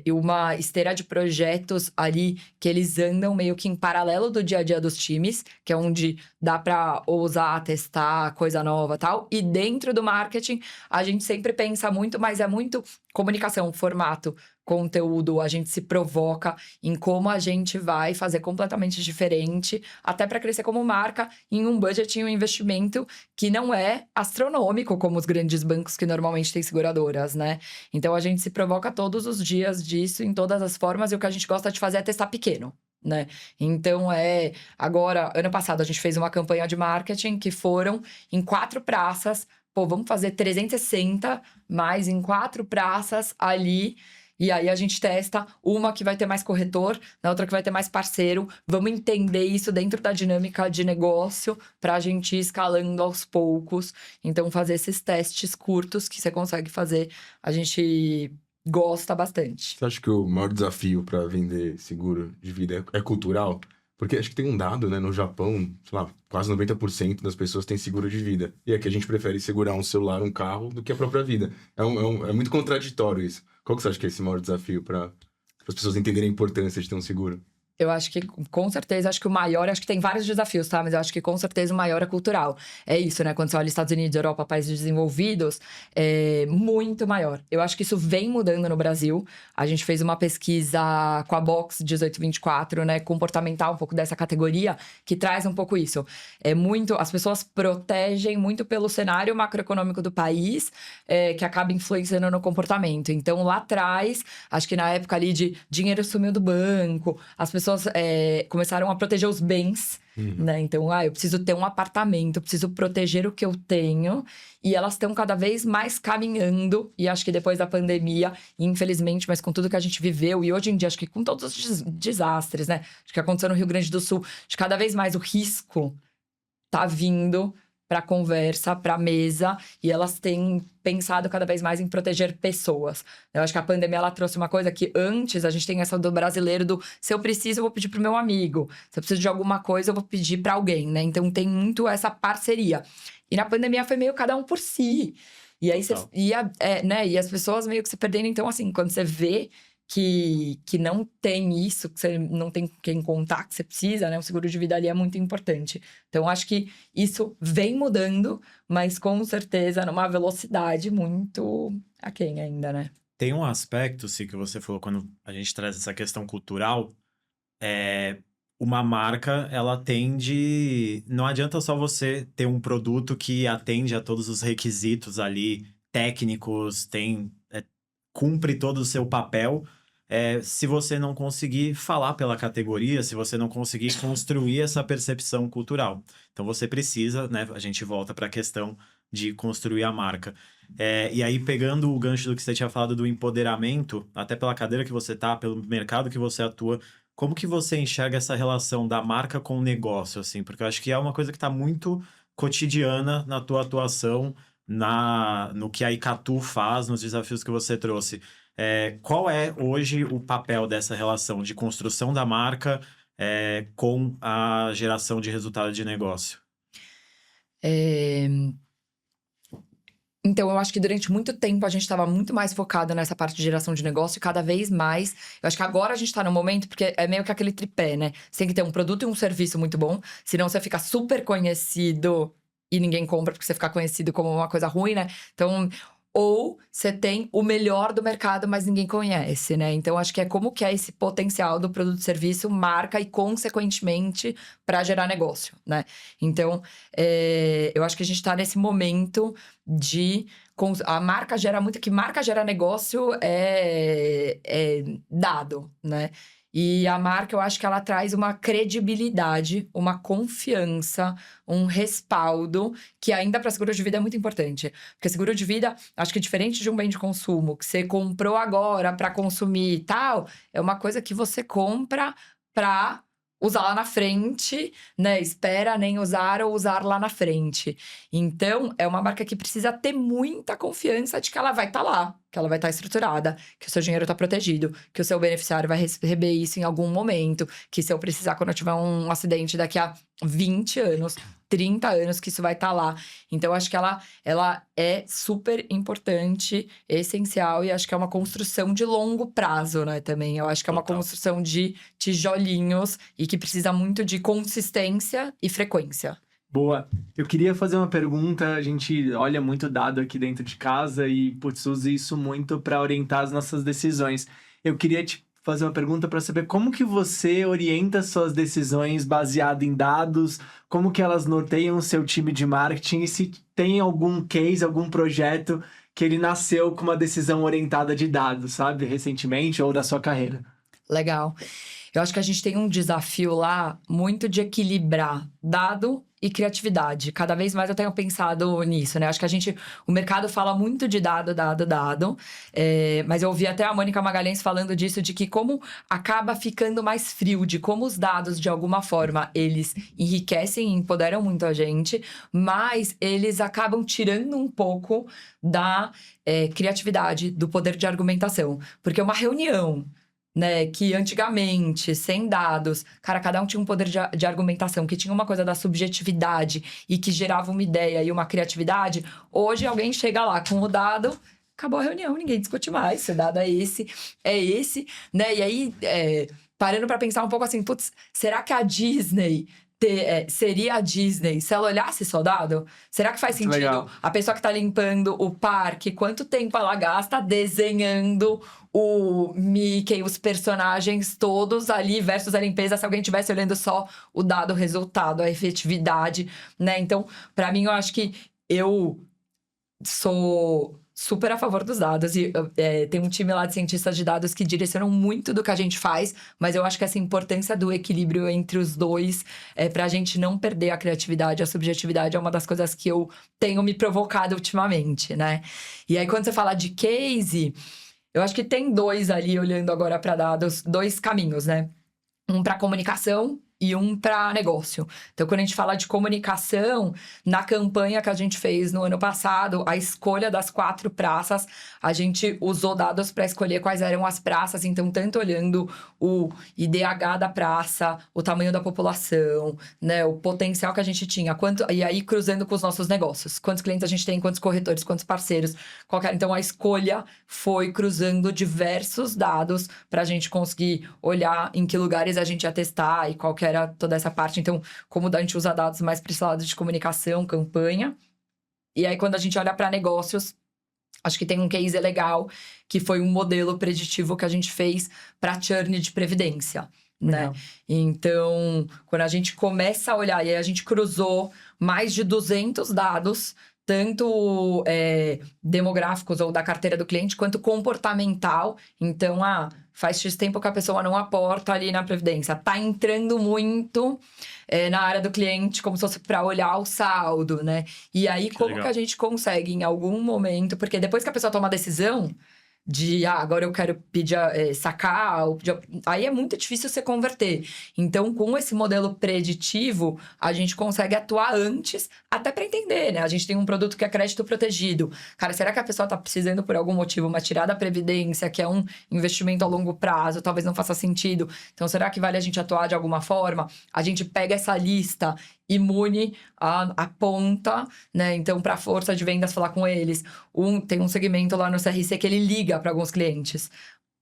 e uma esteira de projetos ali que eles andam meio que em paralelo do dia a dia dos times, que é onde dá para ousar, testar coisa nova e tal. E dentro do marketing, a gente sempre pensa muito, mas é muito comunicação, formato, conteúdo, a gente se provoca em como a gente vai fazer completamente diferente, até para crescer como marca em um budget, em um investimento que não é astronômico como os grandes bancos que normalmente têm seguradoras, né? Então, a gente se provoca todos os dias disso, em todas as formas, e o que a gente gosta de fazer é testar pequeno, né? Então, agora, ano passado, a gente fez uma campanha de marketing que foram em 4 praças. Pô, vamos fazer 360, mas em 4 praças ali. E aí a gente testa uma que vai ter mais corretor, na outra que vai ter mais parceiro. Vamos entender isso dentro da dinâmica de negócio para a gente ir escalando aos poucos. Então, fazer esses testes curtos que você consegue fazer, a gente gosta bastante. Você acha que o maior desafio para vender seguro de vida é cultural? Porque acho que tem um dado, né? No Japão, sei lá, quase 90% das pessoas têm seguro de vida. E aqui a gente prefere segurar um celular, um carro, do que a própria vida. É muito contraditório isso. Qual que você acha que é esse maior desafio para as pessoas entenderem a importância de ter um seguro? Eu acho que, com certeza, acho que o maior... Acho que tem vários desafios, tá? Mas eu acho que, com certeza, o maior é cultural. É isso, né? Quando você olha Estados Unidos, Europa, países desenvolvidos, é muito maior. Eu acho que isso vem mudando no Brasil. A gente fez uma pesquisa com a Box 1824, né? Comportamental, um pouco dessa categoria, que traz um pouco isso. As pessoas protegem muito pelo cenário macroeconômico do país, que acaba influenciando no comportamento. Então, lá atrás, acho que na época ali de dinheiro sumiu do banco, as pessoas começaram a proteger os bens, né? Então, eu preciso ter um apartamento, eu preciso proteger o que eu tenho. E elas estão cada vez mais caminhando. E acho que depois da pandemia, infelizmente, mas com tudo que a gente viveu, e hoje em dia, acho que com todos os desastres, né? Acho que aconteceu no Rio Grande do Sul, acho que cada vez mais o risco tá vindo para conversa, para mesa, e elas têm pensado cada vez mais em proteger pessoas. Eu acho que a pandemia ela trouxe uma coisa que antes a gente tem essa do brasileiro do se eu preciso, eu vou pedir pro meu amigo. Se eu preciso de alguma coisa, eu vou pedir para alguém, né? Então tem muito essa parceria. E na pandemia foi meio cada um por si. E aí né? E as pessoas meio que se perdendo. Então, assim, quando você vê que não tem isso, que você não tem quem contar, que você precisa, né? O seguro de vida ali é muito importante. Então, acho que isso vem mudando, mas com certeza numa velocidade muito aquém ainda, né? Tem um aspecto, que você falou quando a gente traz essa questão cultural, uma marca, ela tende... Não adianta só você ter um produto que atende a todos os requisitos ali técnicos, cumpre todo o seu papel, se você não conseguir falar pela categoria, se você não conseguir construir essa percepção cultural. Então, você precisa, né? A gente volta para a questão de construir a marca. E aí, pegando o gancho do que você tinha falado do empoderamento, até pela cadeira que você tá, pelo mercado que você atua, como que você enxerga essa relação da marca com o negócio, assim? Porque eu acho que é uma coisa que está muito cotidiana na tua atuação, no que a Icatu faz, nos desafios que você trouxe. Qual é hoje o papel dessa relação de construção da marca com a geração de resultado de negócio? Então, eu acho que durante muito tempo a gente estava muito mais focado nessa parte de geração de negócio e cada vez mais. Eu acho que agora a gente está no momento, porque é meio que aquele tripé, né? Você tem que ter um produto e um serviço muito bom, senão você fica super conhecido e ninguém compra porque você fica conhecido como uma coisa ruim, né? Então, ou você tem o melhor do mercado, mas ninguém conhece, né? Então, acho que é como que é esse potencial do produto e serviço, marca e, consequentemente, para gerar negócio, né? Então, eu acho que a gente está nesse momento de... A marca gera muito... Que marca gera negócio é dado, né? E a marca, eu acho que ela traz uma credibilidade, uma confiança, um respaldo, que ainda para seguro de vida é muito importante. Porque seguro de vida, acho que diferente de um bem de consumo, que você comprou agora para consumir e tal, é uma coisa que você compra para usar lá na frente, né? Espera nem usar ou usar lá na frente. Então, é uma marca que precisa ter muita confiança de que ela vai estar lá, que ela vai estar estruturada, que o seu dinheiro está protegido, que o seu beneficiário vai receber isso em algum momento, que se eu precisar, quando eu tiver um acidente daqui a 20 anos, 30 anos, que isso vai estar lá. Então, acho que ela é super importante, essencial, e acho que é uma construção de longo prazo, né, também. Eu acho que é uma construção de tijolinhos e que precisa muito de consistência e frequência. Boa. Eu queria fazer uma pergunta. A gente olha muito dado aqui dentro de casa e, putz, usa isso muito para orientar as nossas decisões. Eu queria te fazer uma pergunta para saber como que você orienta suas decisões baseado em dados, como que elas norteiam o seu time de marketing e se tem algum case, algum projeto que ele nasceu com uma decisão orientada de dados, sabe? Recentemente ou da sua carreira. Legal. Eu acho que a gente tem um desafio lá muito de equilibrar dado e criatividade. Cada vez mais eu tenho pensado nisso, né? Acho que o mercado fala muito de dado, mas eu ouvi até a Mônica Magalhães falando disso, de que como acaba ficando mais frio, de como os dados, de alguma forma, eles enriquecem e empoderam muito a gente, mas eles acabam tirando um pouco da criatividade, do poder de argumentação. Porque uma reunião, né, que antigamente, sem dados, cara, cada um tinha um poder de argumentação, que tinha uma coisa da subjetividade e que gerava uma ideia e uma criatividade. Hoje alguém chega lá com o dado, acabou a reunião, ninguém discute mais, se o dado é esse, né? E aí, parando pra pensar um pouco assim, putz, será que a Disney seria a Disney se ela olhasse só dado? Será que faz sentido? Legal. A pessoa que tá limpando o parque, quanto tempo ela gasta desenhando o Mickey, os personagens todos ali versus a limpeza, se alguém estivesse olhando só o dado, o resultado, a efetividade, né? Então, pra mim, eu acho que eu sou super a favor dos dados e tem um time lá de cientistas de dados que direcionam muito do que a gente faz, mas eu acho que essa importância do equilíbrio entre os dois, pra gente não perder a criatividade, a subjetividade, é uma das coisas que eu tenho me provocado ultimamente, né? E aí, quando você fala de case, eu acho que tem dois ali, olhando agora para dados, dois caminhos, né? Um para comunicação e um para negócio. Então, quando a gente fala de comunicação, na campanha que a gente fez no ano passado, a escolha das 4 praças, a gente usou dados para escolher quais eram as praças. Então, tanto olhando o IDH da praça, o tamanho da população, né, o potencial que a gente tinha, e aí cruzando com os nossos negócios. Quantos clientes a gente tem, quantos corretores, quantos parceiros, Então, a escolha foi cruzando diversos dados para a gente conseguir olhar em que lugares a gente ia testar e qual que era toda essa parte. Então, como a gente usa dados mais para esse lado de comunicação, campanha. E aí, quando a gente olha para negócios, acho que tem um case legal, que foi um modelo preditivo que a gente fez para churn de previdência. né? Legal. Então, quando a gente começa a olhar, e aí a gente cruzou mais de 200 dados, tanto demográficos ou da carteira do cliente, quanto comportamental. Então, faz X tempo que a pessoa não aporta ali na Previdência. Tá entrando muito na área do cliente, como se fosse para olhar o saldo, né? E aí, como legal. que a gente consegue, em algum momento... Porque depois que a pessoa toma a decisão de, agora eu quero pedir, sacar, aí é muito difícil você converter. Então, com esse modelo preditivo, a gente consegue atuar antes, até para entender, né? A gente tem um produto que é crédito protegido. Cara, será que a pessoa tá precisando, por algum motivo, uma tirada da Previdência, que é um investimento a longo prazo, talvez não faça sentido. Então, será que vale a gente atuar de alguma forma? A gente pega essa lista imune a ponta, né? Então, para a força de vendas, falar com eles. Tem um segmento lá no CRC que ele liga para alguns clientes.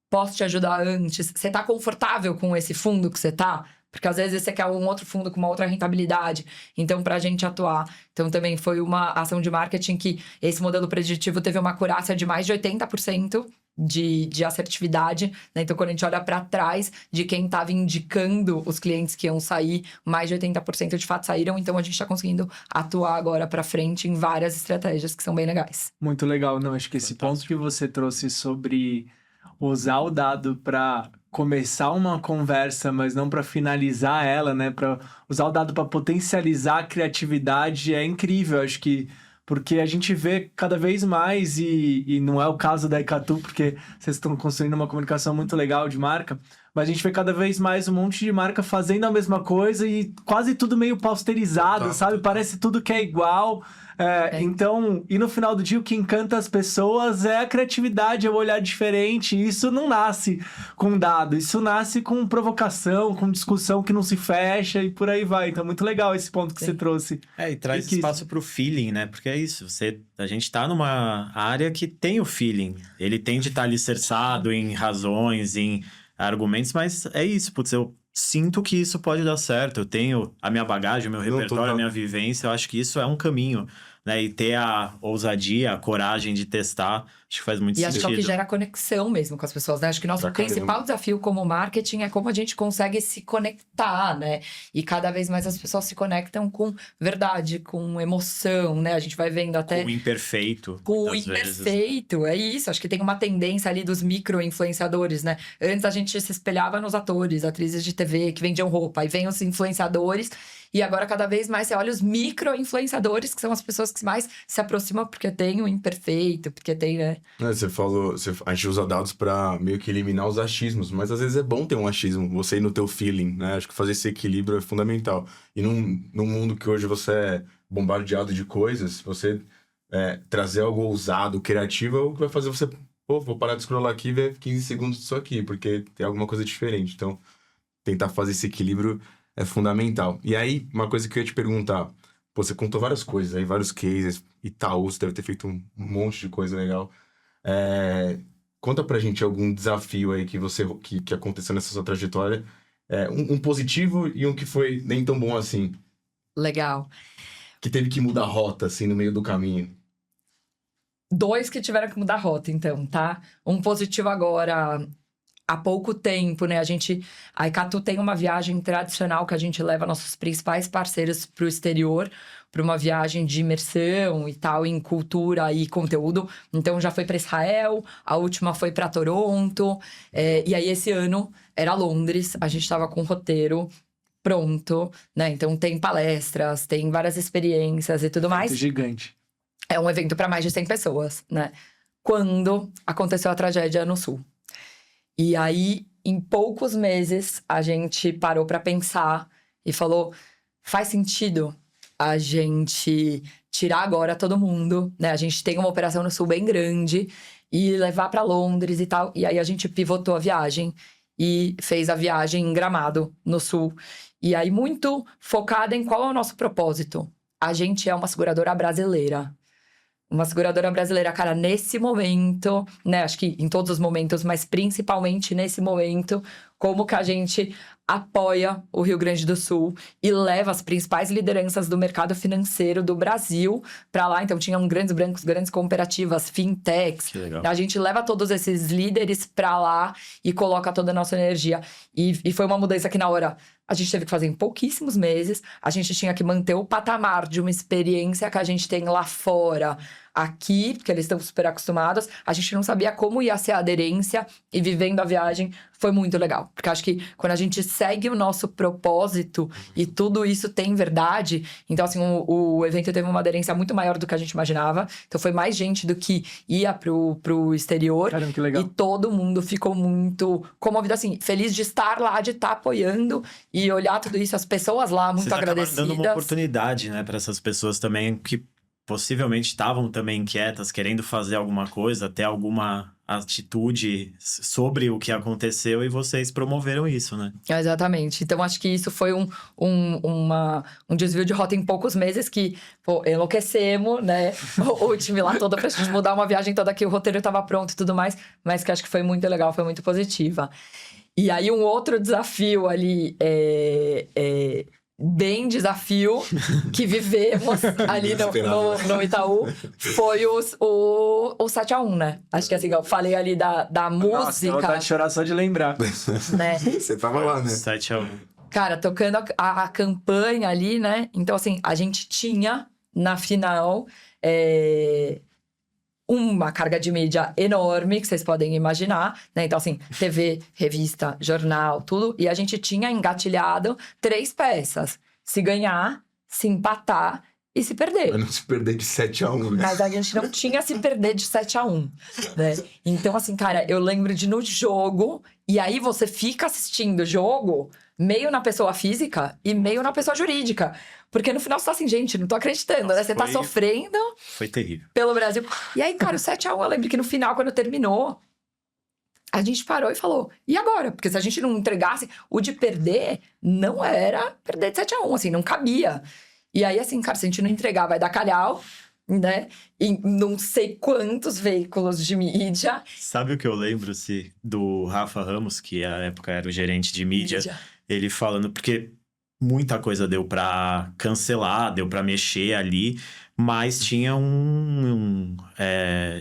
Posso te ajudar antes? Você tá confortável com esse fundo que você tá? Porque às vezes você quer um outro fundo com uma outra rentabilidade. Então, para a gente atuar. Então, também foi uma ação de marketing que esse modelo preditivo teve uma acurácia de mais de 80%. De assertividade, né? Então, quando a gente olha para trás de quem estava indicando os clientes que iam sair, mais de 80% de fato saíram. Então, a gente está conseguindo atuar agora para frente em várias estratégias que são bem legais. Muito legal. Não, acho que esse ponto que você trouxe sobre usar o dado para começar uma conversa, mas não para finalizar ela, né? Para usar o dado para potencializar a criatividade é incrível. Acho que porque a gente vê cada vez mais, e não é o caso da Icatu, porque vocês estão construindo uma comunicação muito legal de marca, mas a gente vê cada vez mais um monte de marca fazendo a mesma coisa e quase tudo meio posterizado, sabe? Parece tudo que é igual. Então, e no final do dia, o que encanta as pessoas é a criatividade, é o olhar diferente. E isso não nasce com dado, isso nasce com provocação, com discussão que não se fecha e por aí vai. Então, muito legal esse ponto que você trouxe. E traz espaço para o feeling, né? Porque é isso, a gente tá numa área que tem o feeling. Ele tem de estar alicerçado em razões, em argumentos, mas é isso, putz, eu sinto que isso pode dar certo. Eu tenho a minha bagagem, o meu repertório, a minha vivência, eu acho que isso é um caminho, né? E ter a ousadia, a coragem de testar, acho que faz muito sentido. E acho que é o que gera conexão mesmo com as pessoas, né? Acho que nosso principal desafio como marketing é como a gente consegue se conectar, né? E cada vez mais as pessoas se conectam com verdade, com emoção, né? A gente vai vendo até... Com o imperfeito. Com o imperfeito, é isso. Acho que tem uma tendência ali dos micro-influenciadores, né? Antes a gente se espelhava nos atores, atrizes de TV que vendiam roupa. Aí vem os influenciadores... E agora, cada vez mais, você olha os micro-influenciadores, que são as pessoas que mais se aproximam porque tem o imperfeito, porque tem, né? Você falou, a gente usa dados pra meio que eliminar os achismos, mas às vezes é bom ter um achismo, você ir no teu feeling, né? Acho que fazer esse equilíbrio é fundamental. E num mundo que hoje você é bombardeado de coisas, você trazer algo ousado, criativo, é o que vai fazer você... Pô, vou parar de scrollar aqui e ver 15 segundos disso aqui, porque tem alguma coisa diferente. Então, tentar fazer esse equilíbrio é fundamental. E aí, uma coisa que eu ia te perguntar, pô, você contou várias coisas aí, vários cases, Itaú, você deve ter feito um monte de coisa legal. Conta pra gente algum desafio aí que aconteceu nessa sua trajetória, um positivo e um que foi nem tão bom assim. Legal. Que teve que mudar a rota, assim, no meio do caminho. 2 que tiveram que mudar a rota, então, tá? Um positivo agora... Há pouco tempo, né? A Icatu tem uma viagem tradicional que a gente leva nossos principais parceiros para o exterior, para uma viagem de imersão e tal, em cultura e conteúdo. Então, já foi para Israel, a última foi para Toronto. E aí, esse ano, era Londres. A gente estava com o roteiro pronto, né? Então, tem palestras, tem várias experiências e tudo mais. Gigante. É um evento para mais de 100 pessoas, né? Quando aconteceu a tragédia no Sul. E aí, em poucos meses, a gente parou para pensar e falou: faz sentido a gente tirar agora todo mundo, né? A gente tem uma operação no Sul bem grande e levar para Londres e tal. E aí, a gente pivotou a viagem e fez a viagem em Gramado, no Sul. E aí, muito focada em qual é o nosso propósito. A gente é uma seguradora brasileira. Uma seguradora brasileira, cara, nesse momento, né? Acho que em todos os momentos, mas principalmente nesse momento, como que a gente apoia o Rio Grande do Sul e leva as principais lideranças do mercado financeiro do Brasil para lá. Então, tinham grandes bancos, grandes cooperativas, fintechs. Que legal. A gente leva todos esses líderes para lá e coloca toda a nossa energia. E foi uma mudança que, na hora, a gente teve que fazer em pouquíssimos meses. A gente tinha que manter o patamar de uma experiência que a gente tem lá fora, aqui, porque eles estão super acostumados. A gente não sabia como ia ser a aderência, e vivendo a viagem foi muito legal. Porque acho que quando a gente segue o nosso propósito e tudo isso tem verdade, então assim, o evento teve uma aderência muito maior do que a gente imaginava. Então foi mais gente do que ia pro exterior. Caramba, que legal. E todo mundo ficou muito comovido, assim, feliz de estar lá, de estar apoiando e olhar tudo isso, as pessoas lá muito Vocês acabaram agradecidas. dando uma oportunidade, né, para essas pessoas também que possivelmente estavam também inquietas, querendo fazer alguma coisa, ter alguma atitude sobre o que aconteceu, e vocês promoveram isso, né? Exatamente. Então, acho que isso foi um desvio de rota em poucos meses que, pô, enlouquecemos, né? O time lá todo pra gente mudar uma viagem toda que o roteiro estava pronto e tudo mais, mas que acho que foi muito legal, foi muito positiva. E aí, um outro desafio ali, bem desafio, que vivemos ali no Itaú, foi o 7x1, né? Acho que assim, eu falei ali da Nossa, dá vontade música, de chorar só de lembrar. né? Você tava lá, né? 7-1. Cara, tocando a campanha ali, né? Então, assim, a gente tinha, na final, uma carga de mídia enorme, que vocês podem imaginar, né? Então, assim, TV, revista, jornal, tudo. E a gente tinha engatilhado 3 peças. Se ganhar, se empatar e se perder. Pra não se perder de 7-1, né? Mas a gente não tinha se perder de 7x1, né? Então, assim, cara, eu lembro de no jogo, e aí você fica assistindo o jogo meio na pessoa física e meio na pessoa jurídica. Porque no final você tá assim, gente, não tô acreditando, Nossa, né? Você tá foi- sofrendo Foi terrível. pelo Brasil. E aí, cara, o 7x1, eu lembro que no final, quando terminou, a gente parou e falou, e agora? Porque se a gente não entregasse, o de perder não era perder de 7x1, assim, não cabia. E aí, assim, cara, se a gente não entregar, vai dar calhau, né? Em não sei quantos veículos de mídia. Sabe o que eu lembro, do Rafa Ramos, que à época era o gerente de mídia, ele falando, porque muita coisa deu pra cancelar, deu pra mexer ali, mas tinha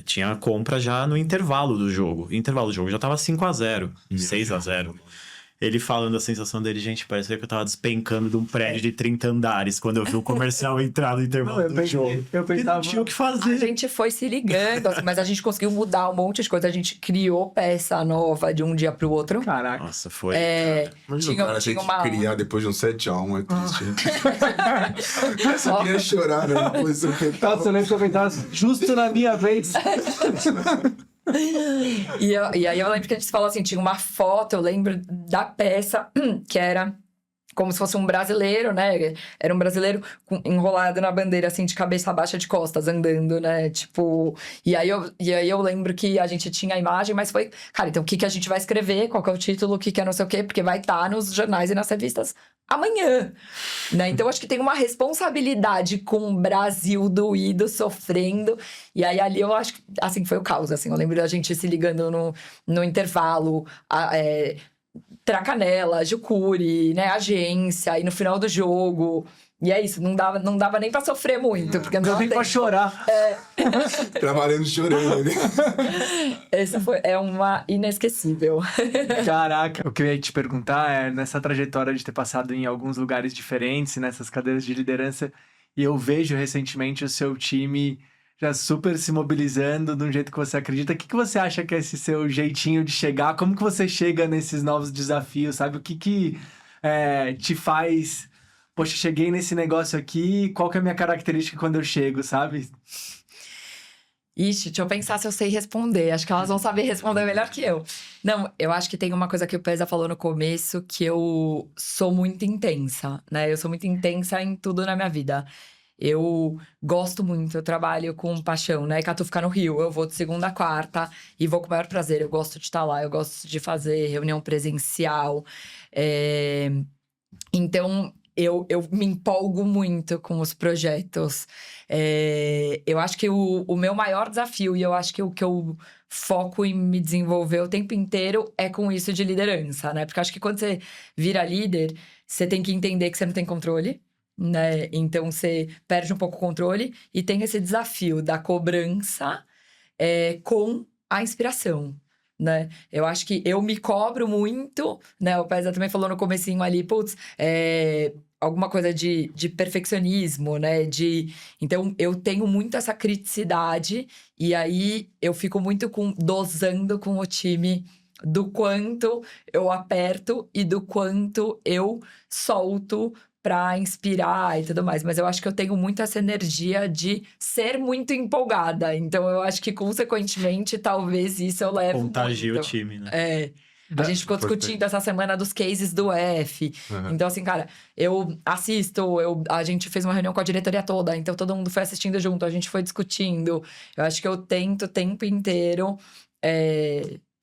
tinha a compra já no intervalo do jogo. O intervalo do jogo já tava 5-0, 6-0. Ele falando a sensação dele, gente, parecia que eu tava despencando de um prédio de 30 andares quando eu vi o comercial entrar no intervalo do jogo. Eu E pensava... não tinha o que A fazer. gente foi se ligando, assim, mas a gente conseguiu mudar um monte de coisa. A gente criou peça nova de um dia pro outro. Caraca. Nossa, foi... Imagina o cara ter que criar depois de um 7-1, é triste. Eu só queria chorar, né? Na posição que ele tava. Nossa, eu lembro que eu pensava justo na minha vez. E aí eu lembro que a gente falou assim, tinha uma foto, eu lembro da peça, que era como se fosse um brasileiro, né? Era um brasileiro enrolado na bandeira, assim, de cabeça baixa de costas, andando, né? Tipo... E aí eu lembro que a gente tinha a imagem, mas foi... Cara, então o que a gente vai escrever? Qual que é o título? O que é não sei o quê? Porque vai estar nos jornais e nas revistas amanhã, né? Então, acho que tem uma responsabilidade com o Brasil doído, sofrendo. E aí, ali, eu acho que, assim, foi o caos, assim. Eu lembro da gente se ligando no intervalo, Tracanela, Jucuri, né? Agência, e no final do jogo... E é isso, não dava nem pra sofrer muito, porque não Não dava tem pra tempo. chorar. Trabalhando chorando, né? Esse é uma inesquecível. Caraca, o que eu ia te perguntar é, nessa trajetória de ter passado em alguns lugares diferentes, nessas cadeiras de liderança, e eu vejo recentemente o seu time já super se mobilizando de um jeito que você acredita. O que você acha que é esse seu jeitinho de chegar? Como que você chega nesses novos desafios, sabe? O que te faz... Poxa, cheguei nesse negócio aqui, qual que é a minha característica quando eu chego, sabe? Ixi, deixa eu pensar se eu sei responder. Acho que elas vão saber responder melhor que eu. Não, eu acho que tem uma coisa que o Pesa falou no começo, que eu sou muito intensa, né? Eu sou muito intensa em tudo na minha vida. Eu gosto muito, eu trabalho com paixão, né? Catu fica no Rio, eu vou de segunda a quarta e vou com o maior prazer. Eu gosto de estar lá, eu gosto de fazer reunião presencial. Então... eu me empolgo muito com os projetos. Eu acho que o meu maior desafio, e eu acho que o que eu foco em me desenvolver o tempo inteiro, é com isso de liderança, né? Porque eu acho que quando você vira líder, você tem que entender que você não tem controle, né? Então, você perde um pouco o controle e tem esse desafio da cobrança com a inspiração, né? Eu acho que eu me cobro muito, né? O Pesa também falou no comecinho ali, putz, alguma coisa de perfeccionismo, né? Então, eu tenho muito essa criticidade e aí eu fico muito dosando com o time do quanto eu aperto e do quanto eu solto para inspirar e tudo mais. Mas eu acho que eu tenho muito essa energia de ser muito empolgada. Então, eu acho que, consequentemente, talvez isso eu leve Contagia muito. o time, né? A gente ficou Pode discutindo essa semana dos cases do F. Aham. Então, assim, cara, eu assisto, a gente fez uma reunião com a diretoria toda, então todo mundo foi assistindo junto, a gente foi discutindo. Eu acho que eu tento o tempo inteiro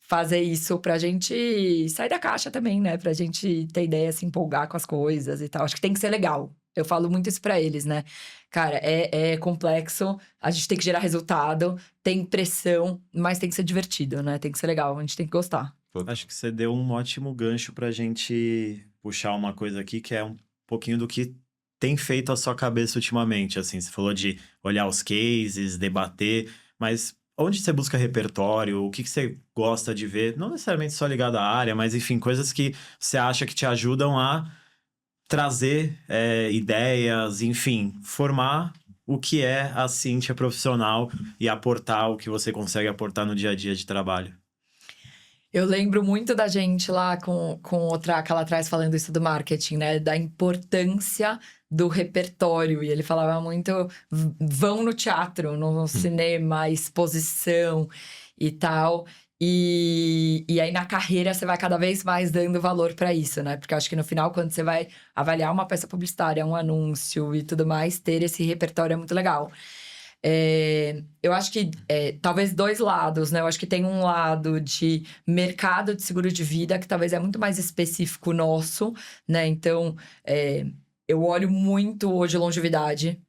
fazer isso pra gente sair da caixa também, né? Pra gente ter ideia, se empolgar com as coisas e tal. Acho que tem que ser legal. Eu falo muito isso pra eles, né? Cara, é complexo, a gente tem que gerar resultado, tem pressão, mas tem que ser divertido, né? Tem que ser legal, a gente tem que gostar. Acho que você deu um ótimo gancho pra gente puxar uma coisa aqui, que é um pouquinho do que tem feito a sua cabeça ultimamente, assim. Você falou de olhar os cases, debater, mas onde você busca repertório? O que você gosta de ver? Não necessariamente só ligado à área, mas enfim, coisas que você acha que te ajudam a trazer ideias, enfim, formar o que é a Cíntia profissional e aportar o que você consegue aportar no dia a dia de trabalho. Eu lembro muito da gente lá com outra que ela traz falando isso do marketing, né? Da importância do repertório. E ele falava muito, vão no teatro, no cinema, exposição e tal. E aí na carreira você vai cada vez mais dando valor para isso, né? Porque eu acho que no final, quando você vai avaliar uma peça publicitária, um anúncio e tudo mais, ter esse repertório é muito legal. Eu acho que talvez dois lados, né? Eu acho que tem um lado de mercado de seguro de vida, que talvez é muito mais específico nosso, né? Então, eu olho muito hoje longevidade,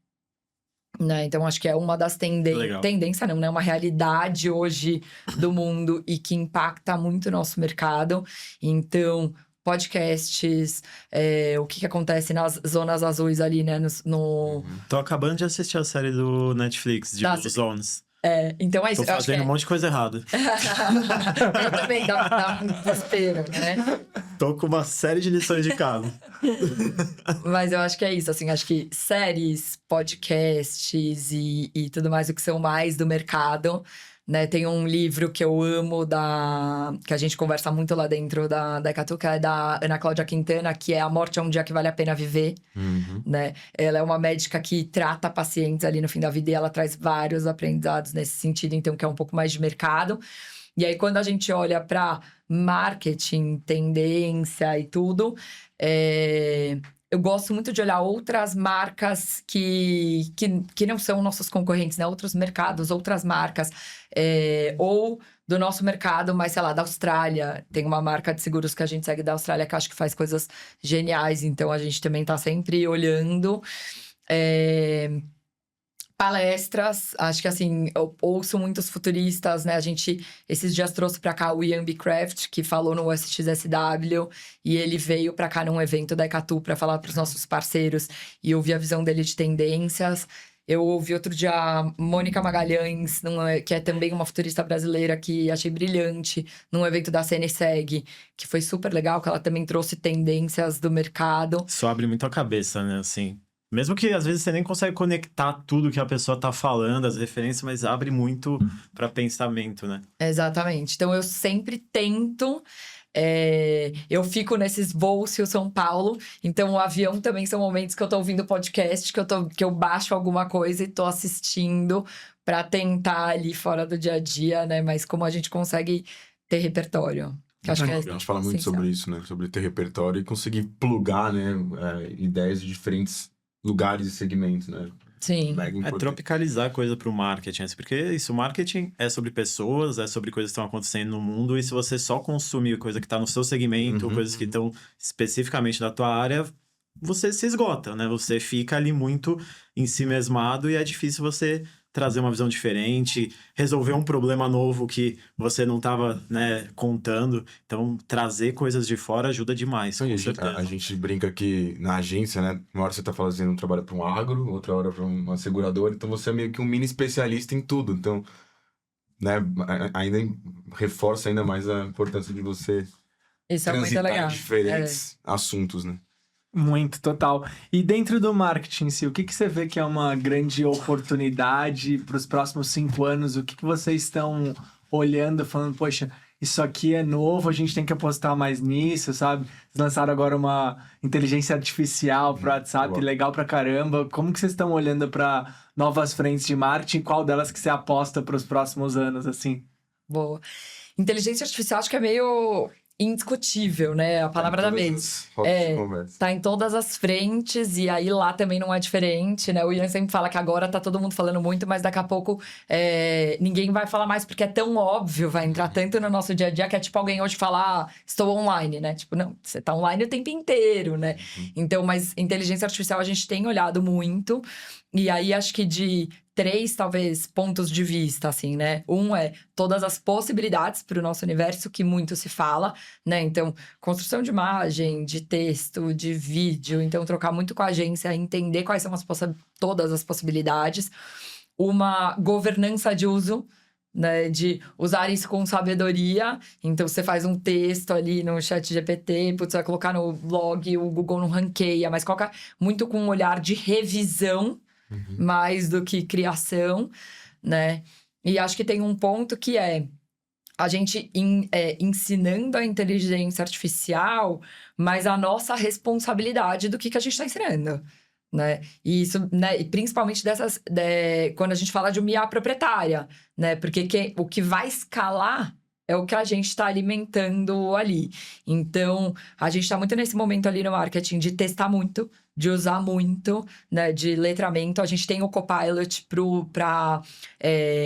né? Então, acho que é uma das Legal. tendências, não, né? Uma realidade hoje do mundo e que impacta muito o nosso mercado. Então, podcasts, o que acontece nas zonas azuis ali, né? Tô acabando de assistir a série do Netflix, de Zones. Então é isso. Tô Eu acho que fazendo um monte de coisa errada. eu também dá um desespero, né? Tô com uma série de lições de casa. Mas eu acho que é isso, assim, acho que séries, podcasts e tudo mais, o que são mais do mercado, né? Tem um livro que eu amo, que a gente conversa muito lá dentro da Ecatu, que é da Ana Cláudia Quintana, que é A Morte é um Dia que Vale a Pena Viver, né? Ela é uma médica que trata pacientes ali no fim da vida e ela traz vários aprendizados nesse sentido, então, que é um pouco mais de mercado. E aí, quando a gente olha para marketing, tendência e tudo, eu gosto muito de olhar outras marcas que não são nossos concorrentes, né? Outros mercados, outras marcas. Ou do nosso mercado, mas sei lá, da Austrália. Tem uma marca de seguros que a gente segue da Austrália que acho que faz coisas geniais. Então, a gente também tá sempre olhando. Palestras, acho que assim, eu ouço muitos futuristas, né? A gente, esses dias, trouxe pra cá o Ian B. Craft, que falou no SXSW, e ele veio pra cá num evento da Ecatu pra falar pros nossos parceiros e ouvir a visão dele de tendências. Eu ouvi outro dia a Mônica Magalhães, que é também uma futurista brasileira, que achei brilhante, num evento da CNSEG, que foi super legal, que ela também trouxe tendências do mercado. Isso abre muito a cabeça, né? Assim, mesmo que às vezes você nem consegue conectar tudo que a pessoa tá falando, as referências, mas abre muito para pensamento, né? Exatamente. Então, eu sempre tento... eu fico nesses voos Rio-São Paulo. Então, o avião também são momentos que eu tô ouvindo podcast, que eu baixo alguma coisa e tô assistindo para tentar ali fora do dia a dia, né? Mas como a gente consegue ter repertório. Que acho que A gente fala muito sobre isso, né? Sobre ter repertório e conseguir plugar, né? Ideias de diferentes lugares e segmentos, né? Sim. Mega importante. Tropicalizar a coisa pro marketing, assim, porque isso, marketing é sobre pessoas, é sobre coisas que estão acontecendo no mundo, e se você só consumir coisa que tá no seu segmento, coisas que estão especificamente na tua área, você se esgota, né? Você fica ali muito em si mesmado e é difícil você trazer uma visão diferente, resolver um problema novo que você não estava, né, contando. Então, trazer coisas de fora ajuda demais, Então, com a certeza. gente brinca que na agência, né? Uma hora você tá fazendo um trabalho para um agro, outra hora para uma seguradora, então você é meio que um mini especialista em tudo. Então, né, ainda reforça ainda mais a importância de você Isso é muito transitar em legal. diferentes assuntos, né? Muito, total. E dentro do marketing, o que que você vê que é uma grande oportunidade para os próximos 5 anos? O que que vocês estão olhando, falando, poxa, isso aqui é novo, a gente tem que apostar mais nisso, sabe? Vocês lançaram agora uma inteligência artificial para o WhatsApp, boa. legal pra caramba. Como que vocês estão olhando para novas frentes de marketing? Qual delas que você aposta para os próximos anos, assim? Boa. Inteligência artificial acho que é meio indiscutível, né? A palavra da vez. Tá em todas as frentes, e aí lá também não é diferente, né? O Ian sempre fala que agora tá todo mundo falando muito, mas daqui a pouco ninguém vai falar mais, porque é tão óbvio, vai entrar tanto no nosso dia a dia, que é tipo alguém hoje falar, estou online, né? Tipo, não, você tá online o tempo inteiro, né? Então, mas inteligência artificial a gente tem olhado muito, e aí acho que de 3, talvez, pontos de vista, assim, né? Um é todas as possibilidades para o nosso universo, que muito se fala, né? Então, construção de imagem, de texto, de vídeo. Então, trocar muito com a agência, entender quais são todas as possibilidades. Uma governança de uso, né? De usar isso com sabedoria. Então, você faz um texto ali no ChatGPT, putz, você vai colocar no blog, o Google não ranqueia, mas coloca muito com um olhar de revisão, mais do que criação, né? E acho que tem um ponto que é a gente ensinando a inteligência artificial, mas a nossa responsabilidade do que a gente está ensinando, né? E isso, né? E principalmente quando a gente fala de uma IA proprietária, né? Porque o que vai escalar é o que a gente está alimentando ali. Então, a gente está muito nesse momento ali no marketing de testar muito, de usar muito, né, de letramento. A gente tem o Copilot para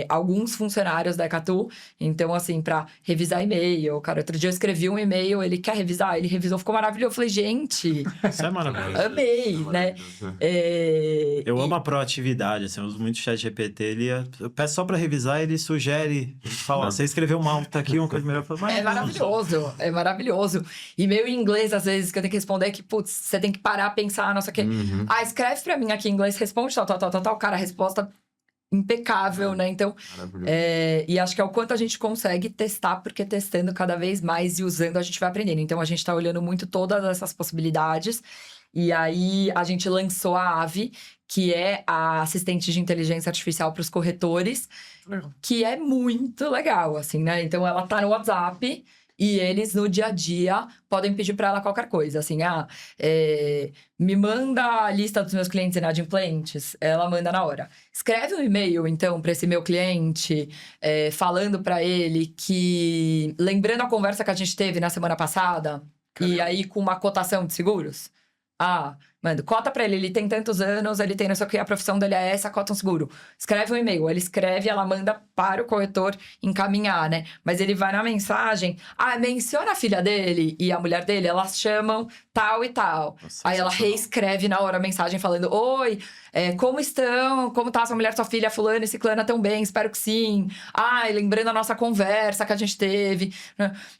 alguns funcionários da Ecatu. Então, assim, para revisar e-mail. Cara, outro dia eu escrevi um e-mail, ele quer revisar, ele revisou, ficou maravilhoso. Eu falei, gente, Isso é maravilhoso. amei, né? Eu amo a proatividade, assim, eu uso muito o ChatGPT, eu peço só pra revisar, ele sugere, ele fala, ó, você escreveu mal, tá aqui uma coisa melhor. Eu falo, mas É maravilhoso, é maravilhoso. E meio em inglês, às vezes, que eu tenho que responder, que, putz, você tem que parar, pensar, não sei o quê. Ah, escreve pra mim aqui em inglês, responde tal. Cara, a resposta impecável, né? Então, e acho que é o quanto a gente consegue testar, porque testando cada vez mais e usando, a gente vai aprendendo. Então, a gente tá olhando muito todas essas possibilidades. E aí, a gente lançou a Ave, que é a assistente de inteligência artificial para os corretores, que é muito legal, assim, né? Então, ela tá no WhatsApp e eles, no dia a dia, podem pedir para ela qualquer coisa. Assim, me manda a lista dos meus clientes inadimplentes. Ela manda na hora. Escreve um e-mail, então, para esse meu cliente, falando para ele que... Lembrando a conversa que a gente teve na semana passada, e aí com uma cotação de seguros. Manda, cota pra ele tem tantos anos, ele tem não sei o que, a profissão dele é essa, cota um seguro. Escreve um e-mail, ele escreve, ela manda para o corretor encaminhar, né? Mas ele vai na mensagem, menciona a filha dele e a mulher dele, elas chamam tal e tal. Nossa, aí ela sensacional. reescreve na hora a mensagem falando, oi, como estão? Como tá sua mulher, sua filha, fulana e ciclana tão bem? Espero que sim. Lembrando a nossa conversa que a gente teve.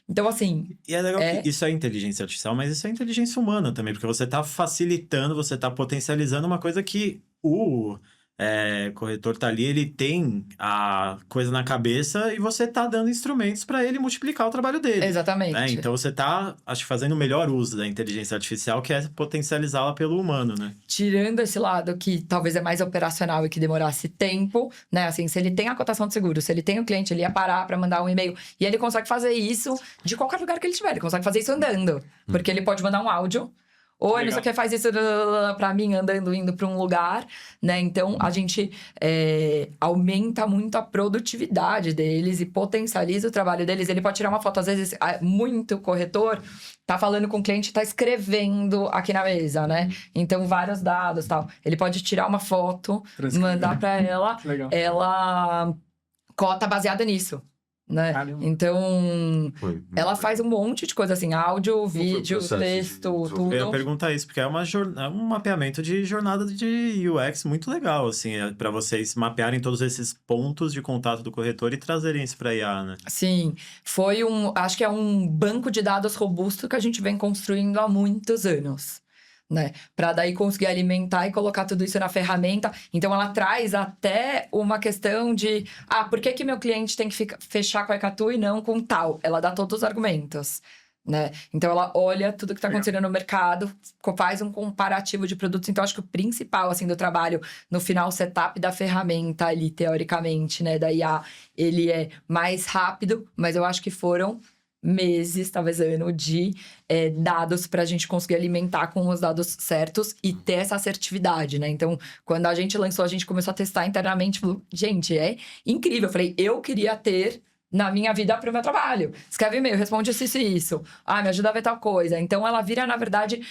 Então, assim... E é legal que isso é inteligência artificial, mas isso é inteligência humana também, porque você tá facilitando, você tá potencializando uma coisa que o corretor tá ali, ele tem a coisa na cabeça e você tá dando instrumentos para ele multiplicar o trabalho dele. Exatamente. Né? Então você tá, acho que, fazendo o melhor uso da inteligência artificial, que é potencializá-la pelo humano, né? Tirando esse lado que talvez é mais operacional e que demorasse tempo, né? Assim, se ele tem a cotação de seguro, se ele tem o cliente, ele ia parar para mandar um e-mail. E ele consegue fazer isso de qualquer lugar que ele estiver. Ele consegue fazer isso andando. Porque ele pode mandar um áudio. Oi, não sei o que, faz isso pra mim, andando, indo pra um lugar, né? Então, a gente aumenta muito a produtividade deles e potencializa o trabalho deles. Ele pode tirar uma foto, às vezes, muito corretor tá falando com o cliente, tá escrevendo aqui na mesa, né? Então, vários dados e tal. Ele pode tirar uma foto, mandar pra ela, Legal. ela cota baseada nisso. né? Caramba. Então, Foi. ela faz um monte de coisa assim, áudio, vídeo, processo de texto, desenvolvimento? tudo. Eu ia perguntar isso, porque é um mapeamento de jornada de UX muito legal, assim, para vocês mapearem todos esses pontos de contato do corretor e trazerem isso para IA, né? Sim, acho que é um banco de dados robusto que a gente vem construindo há muitos anos, né? Para daí conseguir alimentar e colocar tudo isso na ferramenta. Então, ela traz até uma questão de, por que que meu cliente tem que fechar com a Ecatu e não com tal? Ela dá todos os argumentos, né? Então, ela olha tudo que está acontecendo no mercado, faz um comparativo de produtos. Então, acho que o principal, assim, do trabalho, no final, o setup da ferramenta ali, teoricamente, né, da IA, ele é mais rápido, mas eu acho que foram meses, talvez ano, de dados para a gente conseguir alimentar com os dados certos e ter essa assertividade, né? Então, quando a gente lançou, a gente começou a testar internamente, falou, gente, é incrível. Eu falei, eu queria ter na minha vida para o meu trabalho. Escreve e-mail, responde isso e isso. Me ajuda a ver tal coisa. Então, ela vira, na verdade,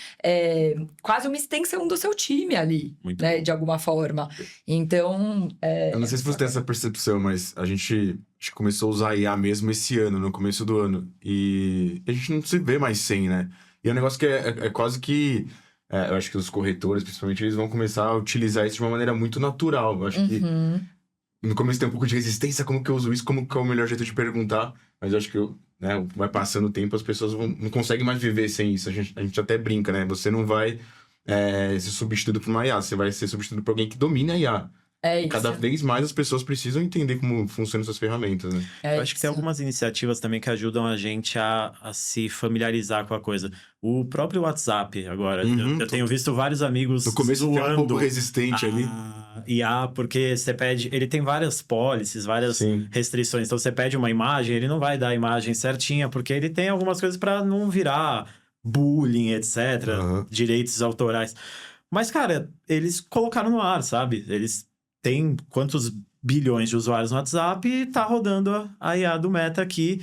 quase uma extensão do seu time ali, Muito né? bom. De alguma forma. Então, Eu não sei se você tem essa percepção, mas a gente acho que começou a usar IA mesmo esse ano, no começo do ano. E a gente não se vê mais sem, né? E é um negócio que é quase que... eu acho que os corretores, principalmente, eles vão começar a utilizar isso de uma maneira muito natural. Eu acho que no começo tem um pouco de resistência, como que eu uso isso, como que é o melhor jeito de perguntar. Mas eu acho que vai passando o tempo, as pessoas não conseguem mais viver sem isso. A gente até brinca, né? Você não vai ser substituído por uma IA, você vai ser substituído por alguém que domine a IA. é E isso. cada vez mais as pessoas precisam entender como funcionam essas ferramentas, né? Eu acho que tem algumas iniciativas também que ajudam a gente a se familiarizar com a coisa. O próprio WhatsApp, agora. Uhum. Eu tenho visto vários amigos No começo fica um pouco zoando resistente ali. a IA, porque você pede... Ele tem várias policies, várias Sim. restrições. Então, você pede uma imagem, ele não vai dar a imagem certinha, porque ele tem algumas coisas para não virar bullying, etc. Uhum. Direitos autorais. Mas, cara, eles colocaram no ar, sabe? Eles têm quantos bilhões de usuários no WhatsApp e tá rodando a IA do Meta aqui.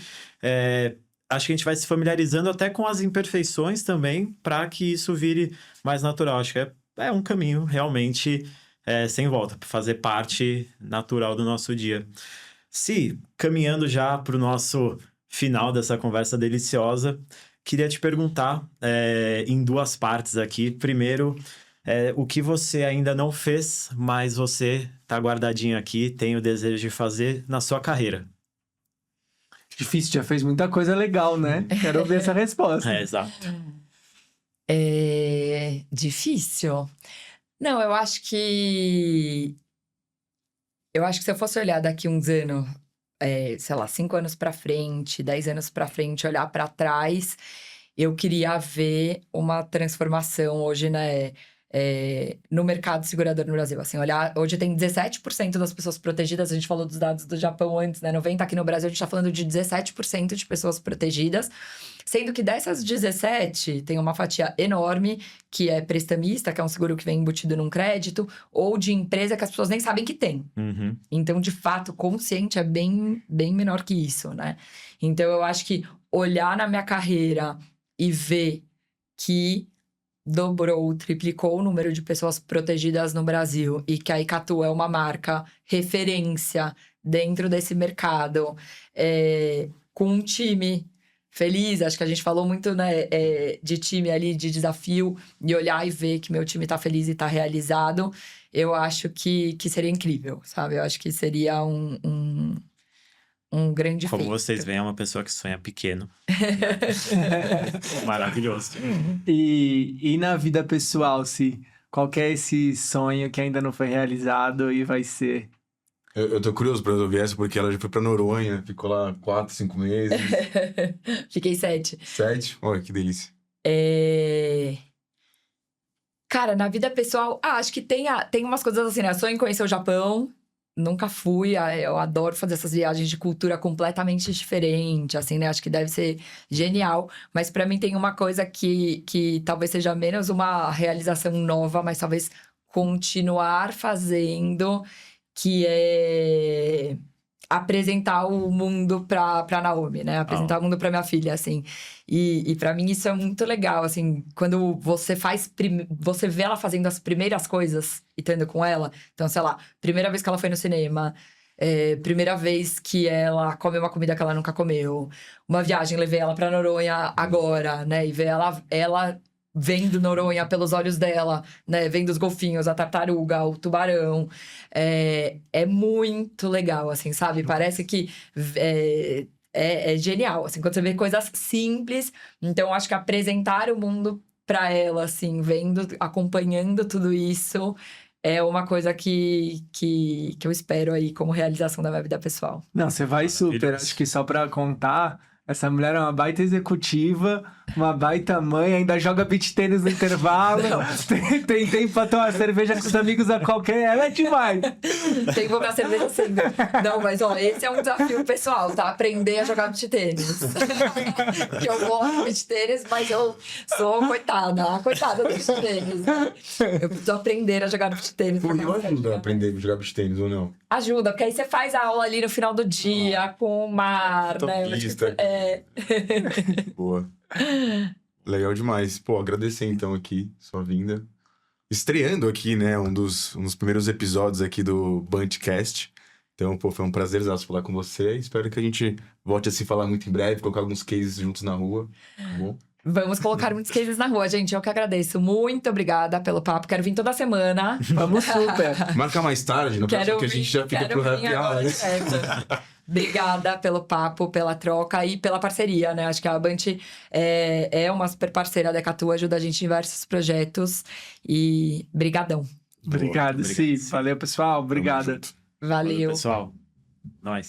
Acho que a gente vai se familiarizando até com as imperfeições também, para que isso vire mais natural. Acho que é um caminho realmente sem volta, para fazer parte natural do nosso dia. Caminhando já para o nosso final dessa conversa deliciosa, queria te perguntar em duas partes aqui. Primeiro, o que você ainda não fez, mas você tá guardadinho aqui, tem o desejo de fazer na sua carreira. Difícil, já fez muita coisa legal, né? Quero ouvir essa resposta. Exato. É difícil. Não, eu acho que se eu fosse olhar daqui uns anos, sei lá, 5 anos pra frente, 10 anos pra frente, olhar pra trás, eu queria ver uma transformação hoje, né? No mercado segurador no Brasil. Assim, hoje tem 17% das pessoas protegidas. A gente falou dos dados do Japão antes, né? 90% aqui no Brasil, a gente tá falando de 17% de pessoas protegidas. Sendo que dessas 17, tem uma fatia enorme que é prestamista, que é um seguro que vem embutido num crédito, ou de empresa que as pessoas nem sabem que tem. Uhum. Então, de fato, consciente é bem, bem menor que isso, né? Então, eu acho que olhar na minha carreira e ver que dobrou, triplicou o número de pessoas protegidas no Brasil e que a Ecatu é uma marca referência dentro desse mercado, com um time feliz. Acho que a gente falou muito, né, de time ali, de desafio, e olhar e ver que meu time tá feliz e tá realizado. Eu acho que seria incrível, sabe? Eu acho que seria um grande Como feito. vocês veem, é uma pessoa que sonha pequeno. Maravilhoso. E na vida pessoal, qual que é esse sonho que ainda não foi realizado e vai ser? Eu tô curioso pra ouvir essa, porque ela já foi pra Noronha, ficou lá 4, 5 meses, Fiquei 7. 7. Olha, que delícia. Cara, na vida pessoal, acho que tem umas coisas assim, né? Eu sonho em conhecer o Japão. Nunca fui, eu adoro fazer essas viagens de cultura completamente diferente, assim, né? Acho que deve ser genial. Mas pra mim tem uma coisa que talvez seja menos uma realização nova, mas talvez continuar fazendo, que é apresentar o mundo pra Naomi, né? Apresentar o mundo pra minha filha, assim. E pra mim isso é muito legal, assim. Quando você você vê ela fazendo as primeiras coisas e estando com ela. Então, sei lá, primeira vez que ela foi no cinema, Primeira vez que ela come uma comida que ela nunca comeu. Uma viagem, levei ela pra Noronha agora, né? E ver ela vendo Noronha pelos olhos dela, né? Vendo os golfinhos, a tartaruga, o tubarão. É muito legal, assim, sabe? Parece que é genial, assim, quando você vê coisas simples. Então, eu acho que apresentar o mundo pra ela, assim, acompanhando tudo isso, é uma coisa que eu espero aí como realização da minha vida pessoal. Não, você vai super. Maravilhoso. Acho que só pra contar, essa mulher é uma baita executiva, uma baita mãe, ainda joga beach tênis no intervalo, tem tempo pra tomar cerveja com os amigos a qualquer... Ela é demais. Tem que comprar cerveja sempre. Não, mas ó, esse é um desafio pessoal, tá? Aprender a jogar beach tênis. Que eu gosto de beach tênis, mas eu sou a coitada do beach tênis. Eu preciso aprender a jogar beach tênis. Pô, não ajuda a aprender a jogar beach tênis ou não? Ajuda, porque aí você faz a aula ali no final do dia, com o mar, né? Topista. Boa. Legal demais. Pô, agradecer então aqui sua vinda. Estreando aqui, né, um dos primeiros episódios aqui do Buntcast. Então, pô, foi um prazer falar com você. Espero que a gente volte a se falar muito em breve, colocar alguns cases juntos na rua. Tá bom? Vamos colocar muitos cases na rua, gente. Eu que agradeço. Muito obrigada pelo papo. Quero vir toda semana. Vamos super. Marca mais tarde, no próximo que a gente já fica quero pro vir happy agora, hour. certo. Obrigada pelo papo, pela troca e pela parceria, né? Acho que a Bunty é uma super parceira da Catu, ajuda a gente em diversos projetos. E brigadão. Obrigado, Obrigado, Cis. Cis. Valeu, pessoal. Obrigada. Tamo junto. Valeu. Pessoal, nós.